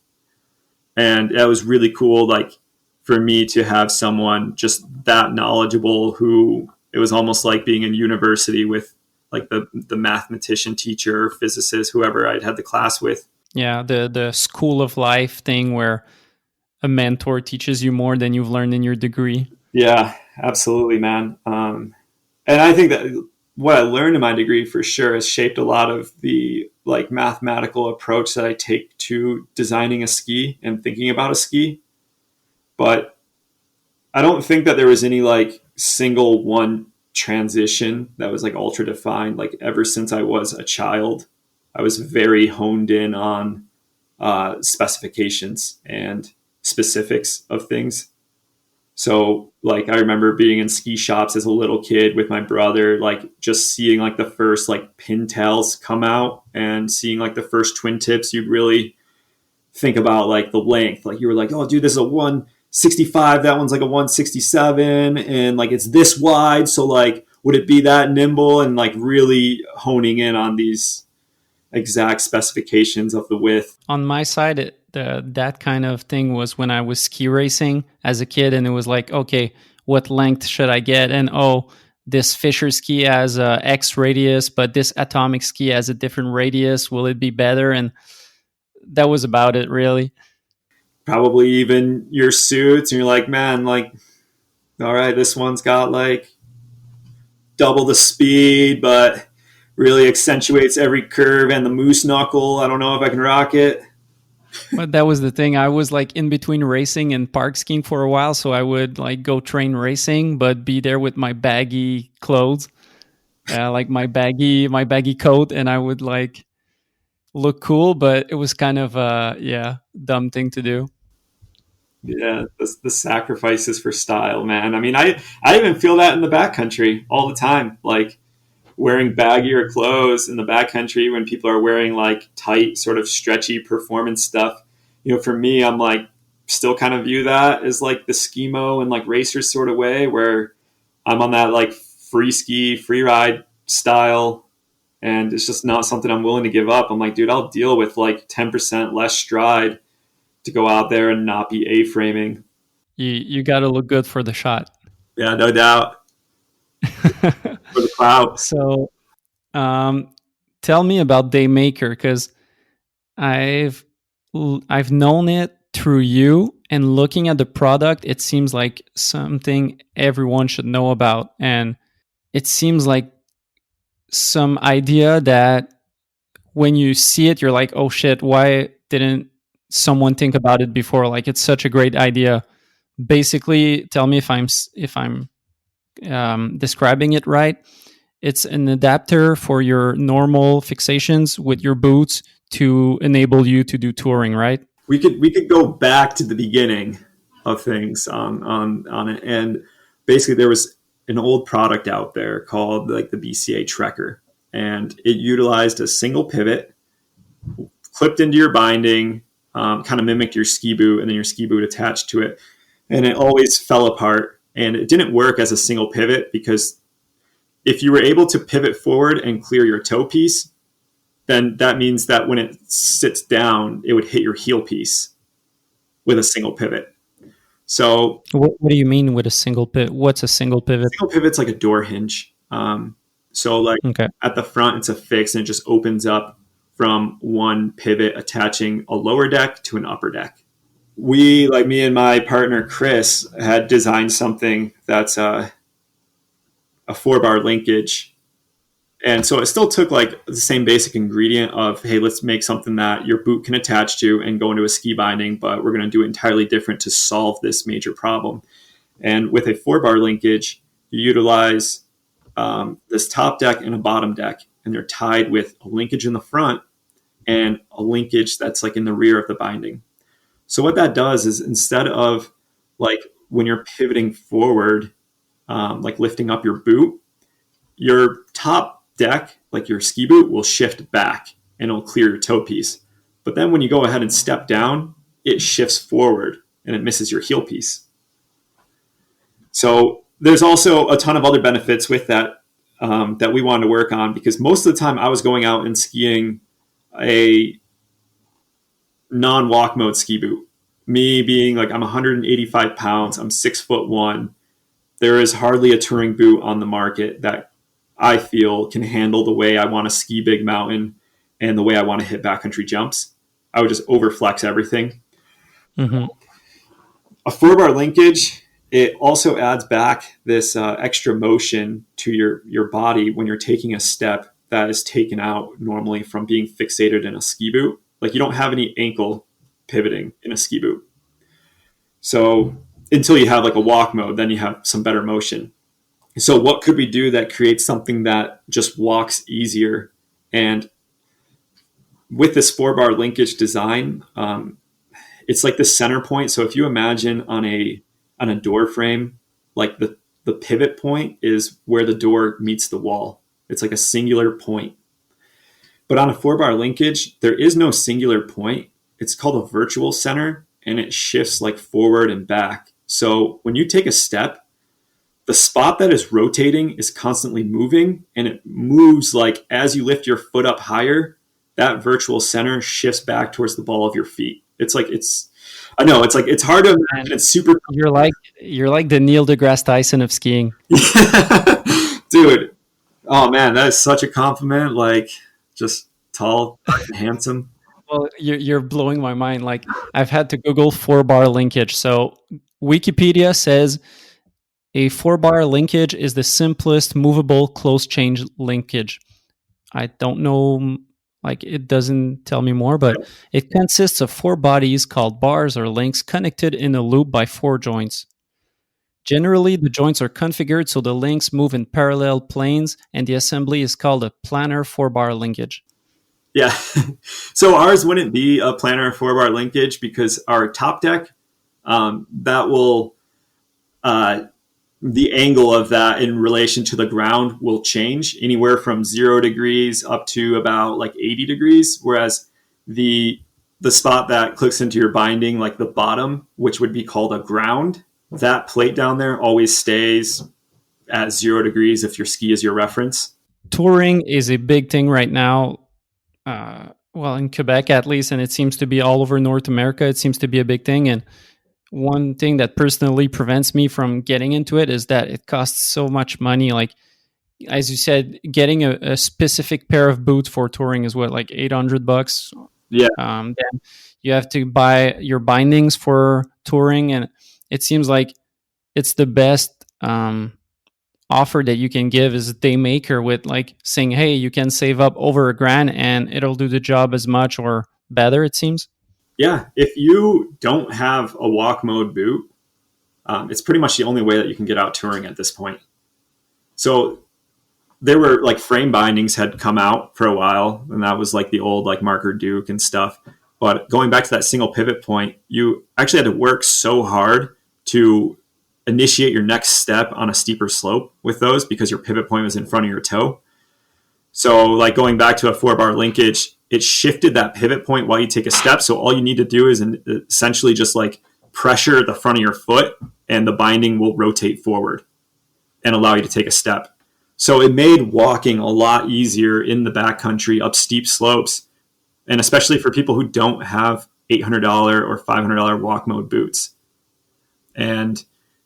And it was really cool, like for me to have someone just that knowledgeable who it was almost like being in university with like the mathematician teacher, physicist, whoever I'd had the class with. Yeah, the school of life thing where a mentor teaches you more than you've learned in your degree. Yeah, absolutely, man. And I think that what I learned in my degree for sure has shaped a lot of the like mathematical approach that I take to designing a ski and thinking about a ski. But I don't think that there was any like single one transition that was like ultra defined. Like ever since I was a child, I was very honed in on specifications and specifics of things. So like I remember being in ski shops as a little kid with my brother, like just seeing like the first like pintails come out and seeing like the first twin tips. You'd really think about like the length. Like you were like, oh dude, this is a 165, that one's like a 167, and like it's this wide, so like would it be that nimble? And like really honing in on these exact specifications of the width. On my side, that kind of thing was when I was ski racing as a kid, and it was like, okay, what length should I get? And this Fisher ski has a X radius, but this Atomic ski has a different radius. Will it be better? And that was about it, really. Probably even your suits, and you're like, man, like, all right, this one's got like double the speed, but really accentuates every curve and the moose knuckle. I don't know if I can rock it. But that was the thing. I was like in between racing and park skiing for a while, so I would like go train racing, but be there with my baggy clothes, like my baggy coat, and I would like look cool, but it was kind of dumb thing to do. Yeah, the sacrifices for style, man. I mean, I even feel that in the backcountry all the time. Like wearing baggier clothes in the backcountry when people are wearing like tight, sort of stretchy performance stuff. You know, for me, I'm like still kind of view that as like the skimo and like racers sort of way, where I'm on that like free ski, free ride style, and it's just not something I'm willing to give up. I'm like, dude, I'll deal with like 10% less stride to go out there and not be A-framing. You got to look good for the shot. Yeah, no doubt. For the clout. So, tell me about Daymaker, because I've known it through you, and looking at the product, it seems like something everyone should know about, and it seems like some idea that when you see it, you're like, oh shit, why didn't someone think about it before? Like, it's such a great idea. Basically, tell me if I'm describing it right. It's an adapter for your normal fixations with your boots to enable you to do touring, right? We could go back to the beginning of things on it, and basically there was an old product out there called like the BCA Trekker, and it utilized a single pivot clipped into your binding, kind of mimicked your ski boot, and then your ski boot attached to it, and it always fell apart. And it didn't work as a single pivot because if you were able to pivot forward and clear your toe piece, then that means that when it sits down, it would hit your heel piece with a single pivot. So what do you mean with a single pivot? What's a single pivot? Single pivot's like a door hinge. So like At the front, it's a fix, and it just opens up from one pivot attaching a lower deck to an upper deck. We, like me and my partner Chris, had designed something that's a 4-bar linkage. And so it still took like the same basic ingredient of, hey, let's make something that your boot can attach to and go into a ski binding, but we're going to do it entirely different to solve this major problem. And with a 4-bar linkage, you utilize this top deck and a bottom deck, and they're tied with a linkage in the front and a linkage that's like in the rear of the binding. So what that does is, instead of like when you're pivoting forward, like lifting up your boot, your top deck, like your ski boot, will shift back and it'll clear your toe piece. But then when you go ahead and step down, it shifts forward and it misses your heel piece. So there's also a ton of other benefits with that that we wanted to work on, because most of the time I was going out and skiing a non-walk mode ski boot. Me being like, I'm 185 pounds, I'm 6'1". There is hardly a touring boot on the market that I feel can handle the way I want to ski big mountain and the way I want to hit backcountry jumps. I would just overflex everything. Mm-hmm. A 4-bar linkage, it also adds back this extra motion to your body when you're taking a step that is taken out normally from being fixated in a ski boot. Like you don't have any ankle pivoting in a ski boot. So until you have like a walk mode, then you have some better motion. So what could we do that creates something that just walks easier? And with this 4-bar linkage design, it's like the center point. So if you imagine on a door frame, like the pivot point is where the door meets the wall. It's like a singular point. But on a 4-bar linkage, there is no singular point. It's called a virtual center, and it shifts like forward and back. So when you take a step, the spot that is rotating is constantly moving, and it moves like as you lift your foot up higher, that virtual center shifts back towards the ball of your feet. It's hard to imagine. It's super. You're like the Neil deGrasse Tyson of skiing. Dude. Oh man, that is such a compliment. Like just tall and handsome. Well, you're blowing my mind. Like I've had to Google 4-bar linkage. So Wikipedia says a 4-bar linkage is the simplest movable close change linkage. I don't know, like it doesn't tell me more, but it consists of 4 bodies called bars or links connected in a loop by 4 joints. Generally, the joints are configured so the links move in parallel planes, and the assembly is called a planar 4-bar linkage. Yeah. So ours wouldn't be a planar 4-bar linkage because our top deck, that will, the angle of that in relation to the ground will change anywhere from 0 degrees up to about like 80 degrees. Whereas the spot that clicks into your binding, like the bottom, which would be called a ground, that plate down there always stays at 0 degrees if your ski is your reference. Touring is a big thing right now. Well, in Quebec at least, and it seems to be all over North America. It seems to be a big thing. And one thing that personally prevents me from getting into it is that it costs so much money. Like, as you said, getting a specific pair of boots for touring is what, like $800? Yeah. Then you have to buy your bindings for touring, and it seems like it's the best offer that you can give is Daymaker, with like saying, hey, you can save up over $1,000 and it'll do the job as much or better, it seems. Yeah. If you don't have a walk mode boot, it's pretty much the only way that you can get out touring at this point. So there were like frame bindings had come out for a while, and that was like the old like Marker Duke and stuff. But going back to that single pivot point, you actually had to work so hard to initiate your next step on a steeper slope with those because your pivot point was in front of your toe. So like going back to a 4-bar linkage, it shifted that pivot point while you take a step. So all you need to do is essentially just like pressure the front of your foot, and the binding will rotate forward and allow you to take a step. So it made walking a lot easier in the backcountry up steep slopes, and especially for people who don't have $800 or $500 walk mode boots. And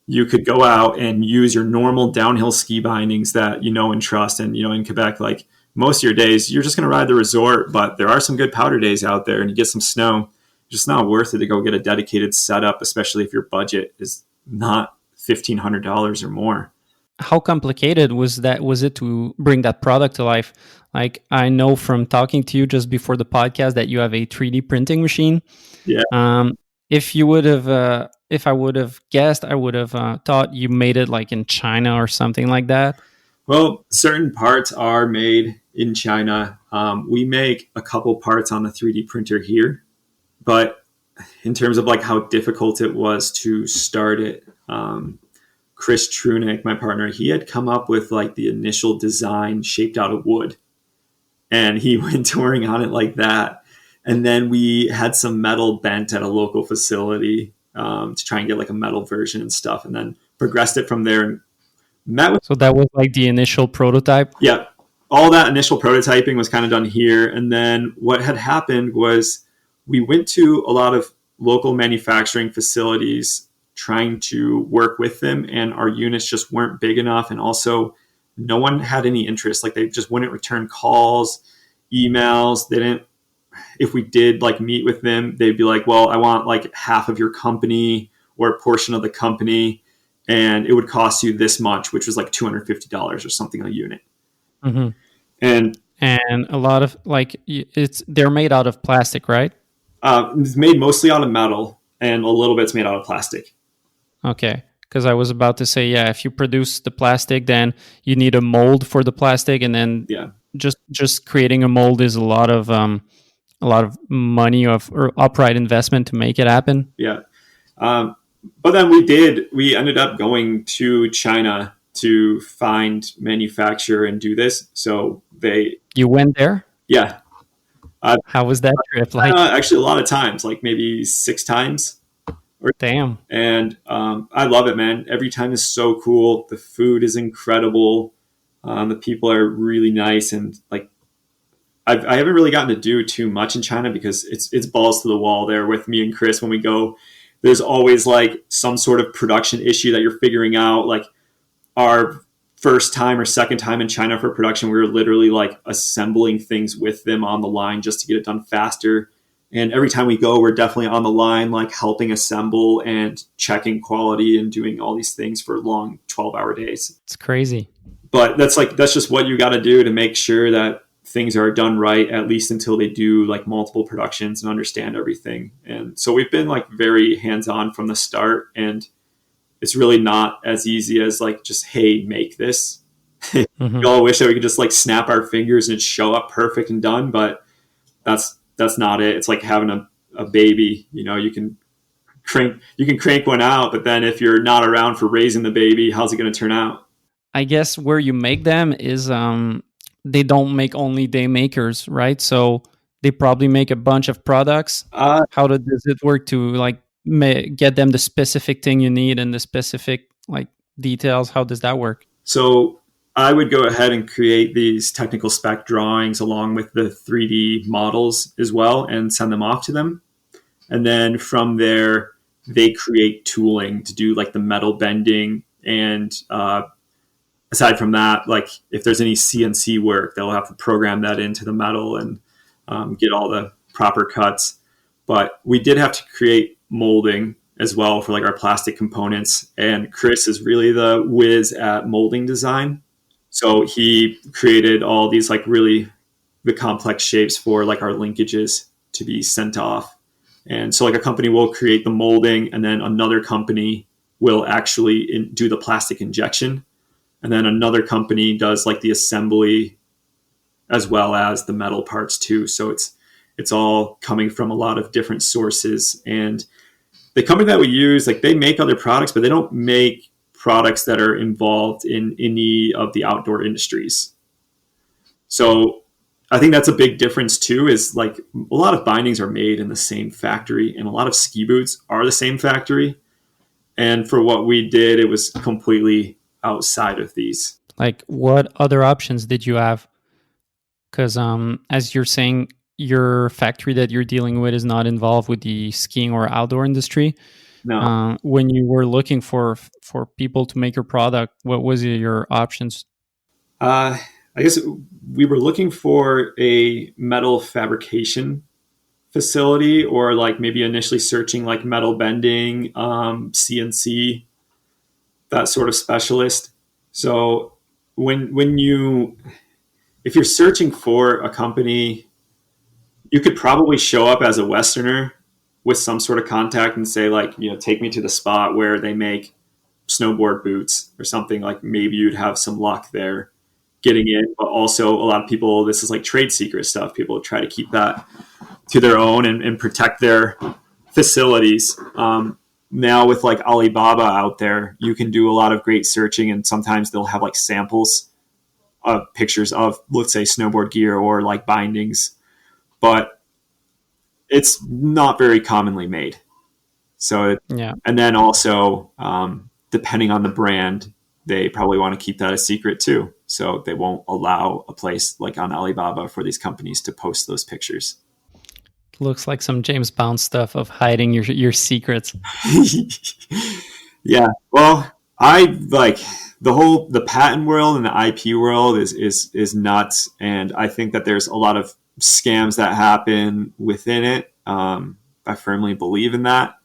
you could go out and use your normal downhill ski bindings that you know and trust. And, you know, in Quebec, like most of your days, you're just going to ride the resort, but there are some good powder days out there and you get some snow. It's just not worth it to go get a dedicated setup, especially if your budget is not $1,500 or more. How complicated was it to bring that product to life? Like, I know from talking to you just before the podcast that you have a 3D printing machine. Yeah. If I would have guessed, I would have thought you made it like in China or something like that. Well, certain parts are made in China. We make a couple parts on the 3D printer here, but in terms of like how difficult it was to start it, Chris Trunick, my partner, he had come up with like the initial design shaped out of wood, and he went touring on it like that. And then we had some metal bent at a local facility to try and get like a metal version and stuff, and then progressed it from there and met with. So that was like the initial prototype? Yeah. All that initial prototyping was kind of done here. And then what had happened was we went to a lot of local manufacturing facilities trying to work with them, and our units just weren't big enough. And also no one had any interest. Like they just wouldn't return calls, emails. They didn't. If we did like meet with them, they'd be like, well, I want like half of your company or a portion of the company, and it would cost you this much, which was like $250 or something a unit. Mm-hmm. And And a lot of they're made out of plastic, right? It's made mostly out of metal, and a little bit's made out of plastic. Okay. Because I was about to say, yeah, if you produce the plastic, then you need a mold for the plastic, and then Yeah. just creating a mold is a lot of money or upright investment to make it happen. Yeah. But then we ended up going to China to find, manufacture, and do this. So You went there? yeah, How was that trip like? actually a lot of times, like maybe 6 times. Damn. And I love it, man. Every time is so cool. The food is incredible. The people are really nice, and like I haven't really gotten to do too much in China because it's balls to the wall there with me and Chris when we go. There's always like some sort of production issue that you're figuring out. Like our first time or second time in China for production, we were literally like assembling things with them on the line just to get it done faster. And every time we go, we're definitely on the line, like helping assemble and checking quality and doing all these things for long 12-hour days. It's crazy. But that's just what you got to do to make sure that things are done right, at least until they do like multiple productions and understand everything. And so we've been like very hands-on from the start, and it's really not as easy as like just, hey, make this. Mm-hmm. We all wish that we could just like snap our fingers and it'd show up perfect and done, but that's not it. It's like having a baby. You know, you can crank one out, but then if you're not around for raising the baby, how's it going to turn out? I guess where you make them is they don't make only Daymakers, right? So they probably make a bunch of products. How does it work to like get them the specific thing you need and the specific like details? How does that work? So I would go ahead and create these technical spec drawings along with the 3D models as well and send them off to them. And then from there, they create tooling to do like the metal bending. And aside from that, like if there's any CNC work, they'll have to program that into the metal and get all the proper cuts. But we did have to create molding as well for like our plastic components. And Chris is really the whiz at molding design. So he created all these like really the complex shapes for like our linkages to be sent off. And so like a company will create the molding, and then another company will actually do the plastic injection. And then another company does like the assembly as well as the metal parts too. So it's all coming from a lot of different sources. And the company that we use, like they make other products, but they don't make products that are involved in any of the outdoor industries. So I think that's a big difference too, is like a lot of bindings are made in the same factory, and a lot of ski boots are the same factory. And for what we did, it was completely outside of these. Like what other options did you have? Because as you're saying, your factory that you're dealing with is not involved with the skiing or outdoor industry. No. When you were looking for people to make your product, what was your options? I guess we were looking for a metal fabrication facility, or like maybe initially searching like metal bending, CNC, that sort of specialist. So if you're searching for a company, you could probably show up as a Westerner with some sort of contact and say like, you know, take me to the spot where they make snowboard boots or something. Like maybe you'd have some luck there getting in. But also a lot of people, this is like trade secret stuff. People try to keep that to their own and protect their facilities. Now with like Alibaba out there, you can do a lot of great searching, and sometimes they'll have like samples of pictures of, let's say, snowboard gear or like bindings, but it's not very commonly made. So, yeah. And then also, depending on the brand, they probably want to keep that a secret too. So they won't allow a place like on Alibaba for these companies to post those pictures. Looks like some James Bond stuff of hiding your secrets. Yeah. Well, I like the patent world and the IP world is nuts. And I think that there's a lot of scams that happen within it. I firmly believe in that.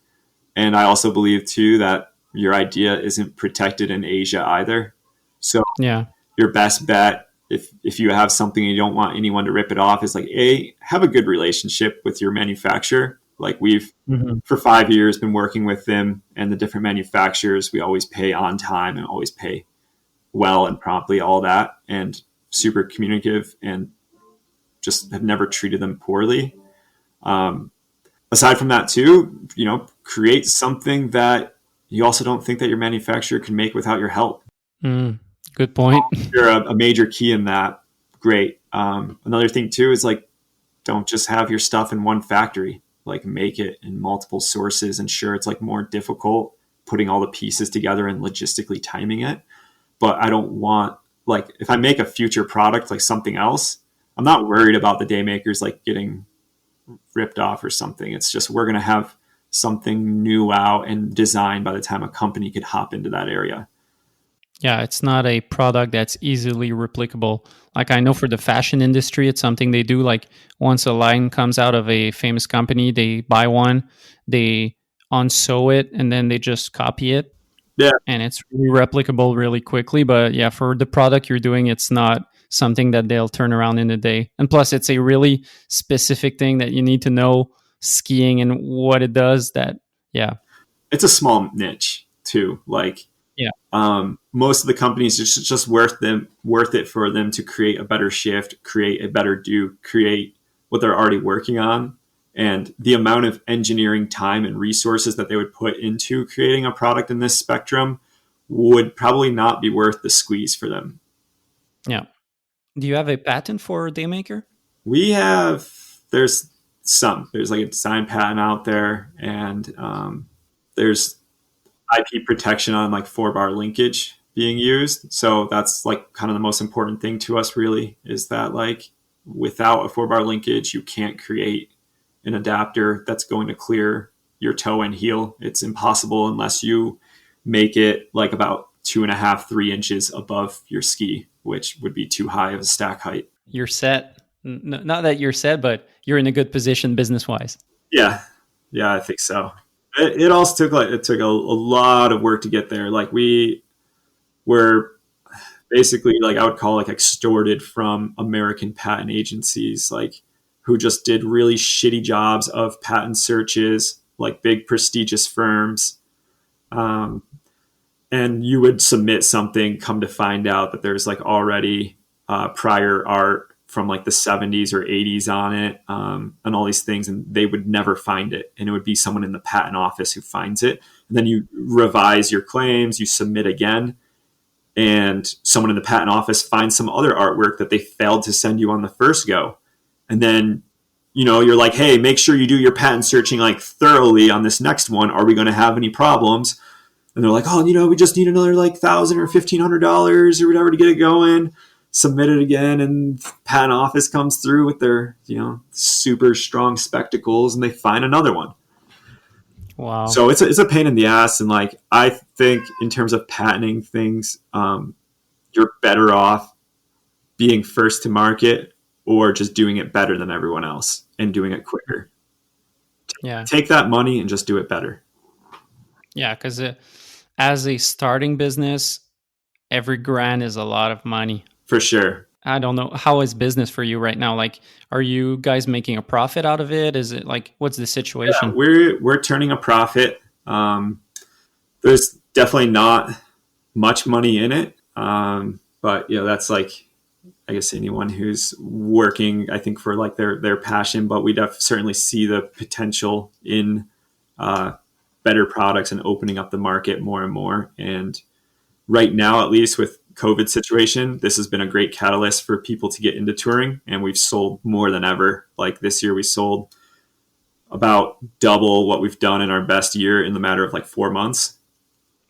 And I also believe too that your idea isn't protected in Asia either. So yeah, your best bet if you have something and you don't want anyone to rip it off, is like, have a good relationship with your manufacturer. Like we've for 5 years been working with them and the different manufacturers. We always pay on time and always pay well and promptly, all that, and super communicative, and just have never treated them poorly. Aside from that too, create something that you also don't think that your manufacturer can make without your help. Good point. You're a major key in that. Great. Another thing too is like, don't just have your stuff in one factory, like make it in multiple sources. And sure, it's like more difficult putting all the pieces together and logistically timing it. But I don't want, like, if I make a future product, like something else, I'm not worried about the Daymakers like getting ripped off or something. It's just, we're going to have something new out and designed by the time a company could hop into that area. Yeah, it's not a product that's easily replicable. Like I know for the fashion industry, it's something they do. Like once a line comes out of a famous company, they buy one, they unsew it, and then they just copy it. Yeah. And it's really replicable really quickly. But yeah, for the product you're doing, it's not something that they'll turn around in a day. And plus, it's a really specific thing that you need to know skiing and what it does. It's a small niche too. Like, most of the companies, it's just worth it for them to create a better shift, create a better do, create what they're already working on. And the amount of engineering time and resources that they would put into creating a product in this spectrum would probably not be worth the squeeze for them. Yeah. Do you have a patent for Daymaker? There's like a design patent out there, and there's IP protection on like 4-bar linkage being used. So that's like kind of the most important thing to us really, is that like without a 4-bar linkage, you can't create an adapter that's going to clear your toe and heel. It's impossible unless you make it like about 2.5, 3 inches above your ski, which would be too high of a stack height. You're set. Not that you're set, but you're in a good position business wise. Yeah, I think so. It also took a lot of work to get there. Like we were basically, like, I would call like extorted from American patent agencies, like who just did really shitty jobs of patent searches, like big prestigious firms. And you would submit something, come to find out that there's like already prior art from like the 70s or 80s on it, and all these things, and they would never find it. And it would be someone in the patent office who finds it. And then you revise your claims, you submit again, and someone in the patent office finds some other artwork that they failed to send you on the first go. And then, you're like, hey, make sure you do your patent searching like thoroughly on this next one. Are we going to have any problems? And they're like, oh, we just need another like $1,000 or $1,500 or whatever to get it going. Submit it again, and patent office comes through with their, super strong spectacles, and they find another one. Wow. So it's a pain in the ass. And like, I think in terms of patenting things, you're better off being first to market or just doing it better than everyone else and doing it quicker. Yeah. Take that money and just do it better. Yeah, because as a starting business, every grand is a lot of money. For sure. I don't know. How is business for you right now? Like, are you guys making a profit out of it? Is it like, what's the situation? Yeah, we're turning a profit. There's definitely not much money in it. But that's like, I guess anyone who's working, I think, for like their passion, but we certainly see the potential in better products and opening up the market more and more. And right now, at least with COVID situation, this has been a great catalyst for people to get into touring, and we've sold more than ever. Like this year, we sold about double what we've done in our best year in the matter of like 4 months.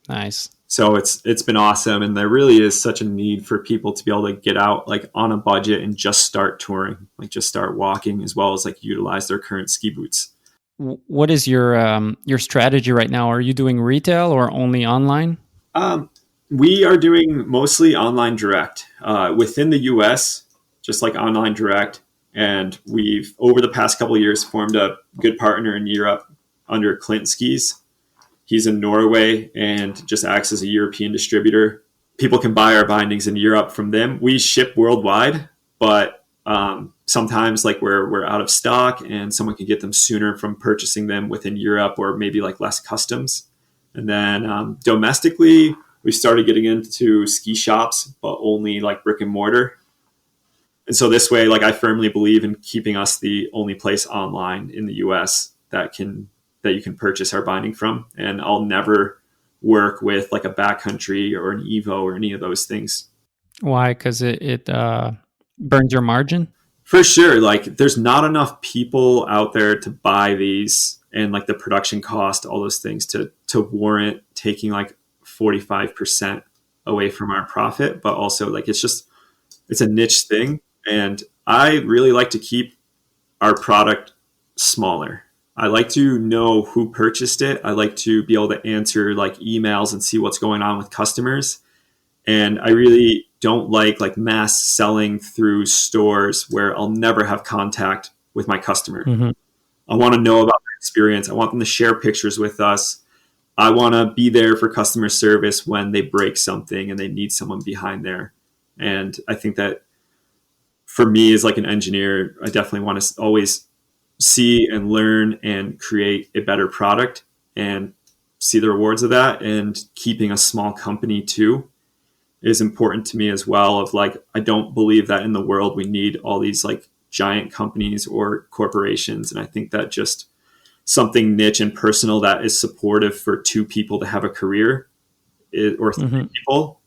Nice. So it's been awesome, and there really is such a need for people to be able to get out like on a budget and just start touring, like just start walking, as well as like utilize their current ski boots. What is your strategy right now? Are you doing retail or only online? We are doing mostly online direct within the US, just like online direct. And we've, over the past couple of years, formed a good partner in Europe under Clint Skis. He's in Norway and just acts as a European distributor. people can buy our bindings in Europe from them. We ship worldwide, but sometimes like we're out of stock and someone can get them sooner from purchasing them within Europe, or maybe like less customs. And then domestically, we started getting into ski shops, but only like brick and mortar. And so this way, like I firmly believe in keeping us the only place online in the US that you can purchase our binding from. And I'll never work with like a backcountry or an Evo or any of those things. Why? Because it burns your margin? For sure. Like there's not enough people out there to buy these, and like the production cost, all those things to warrant taking like 45% away from our profit. But also like it's a niche thing. And I really like to keep our product smaller. I like to know who purchased it. I like to be able to answer like emails and see what's going on with customers. And I really don't like mass selling through stores where I'll never have contact with my customer. Mm-hmm. I want to know about their experience. I want them to share pictures with us. I want to be there for customer service when they break something and they need someone behind there. And I think that for me as like an engineer, I definitely want to always see and learn and create a better product and see the rewards of that. And keeping a small company too is important to me as well. Of like, I don't believe that in the world we need all these like giant companies or corporations. And I think that just something niche and personal that is supportive for two people to have a career or three mm-hmm. people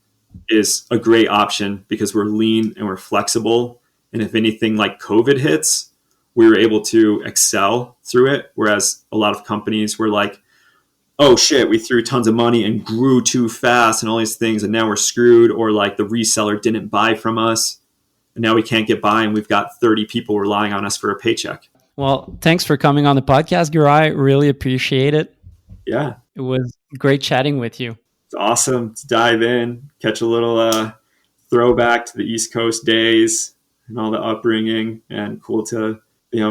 is a great option, because we're lean and we're flexible. And if anything like COVID hits, we were able to excel through it. Whereas a lot of companies were like, oh shit, we threw tons of money and grew too fast and all these things, and now we're screwed. Or like the reseller didn't buy from us and now we can't get by, and we've got 30 people relying on us for a paycheck. Well, thanks for coming on the podcast, Giray. Really appreciate it. Yeah. It was great chatting with you. It's awesome to dive in, catch a little throwback to the East Coast days and all the upbringing, and cool to,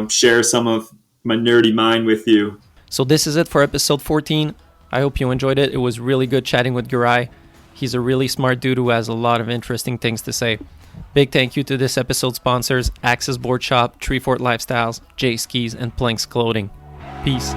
share some of my nerdy mind with you. So this is it for episode 14. I hope you enjoyed it. It was really good chatting with Giray. He's a really smart dude who has a lot of interesting things to say. Big thank you to this episode's sponsors, Axis Board Shop, Treefort Lifestyles, J Skis, and Planks Clothing. Peace.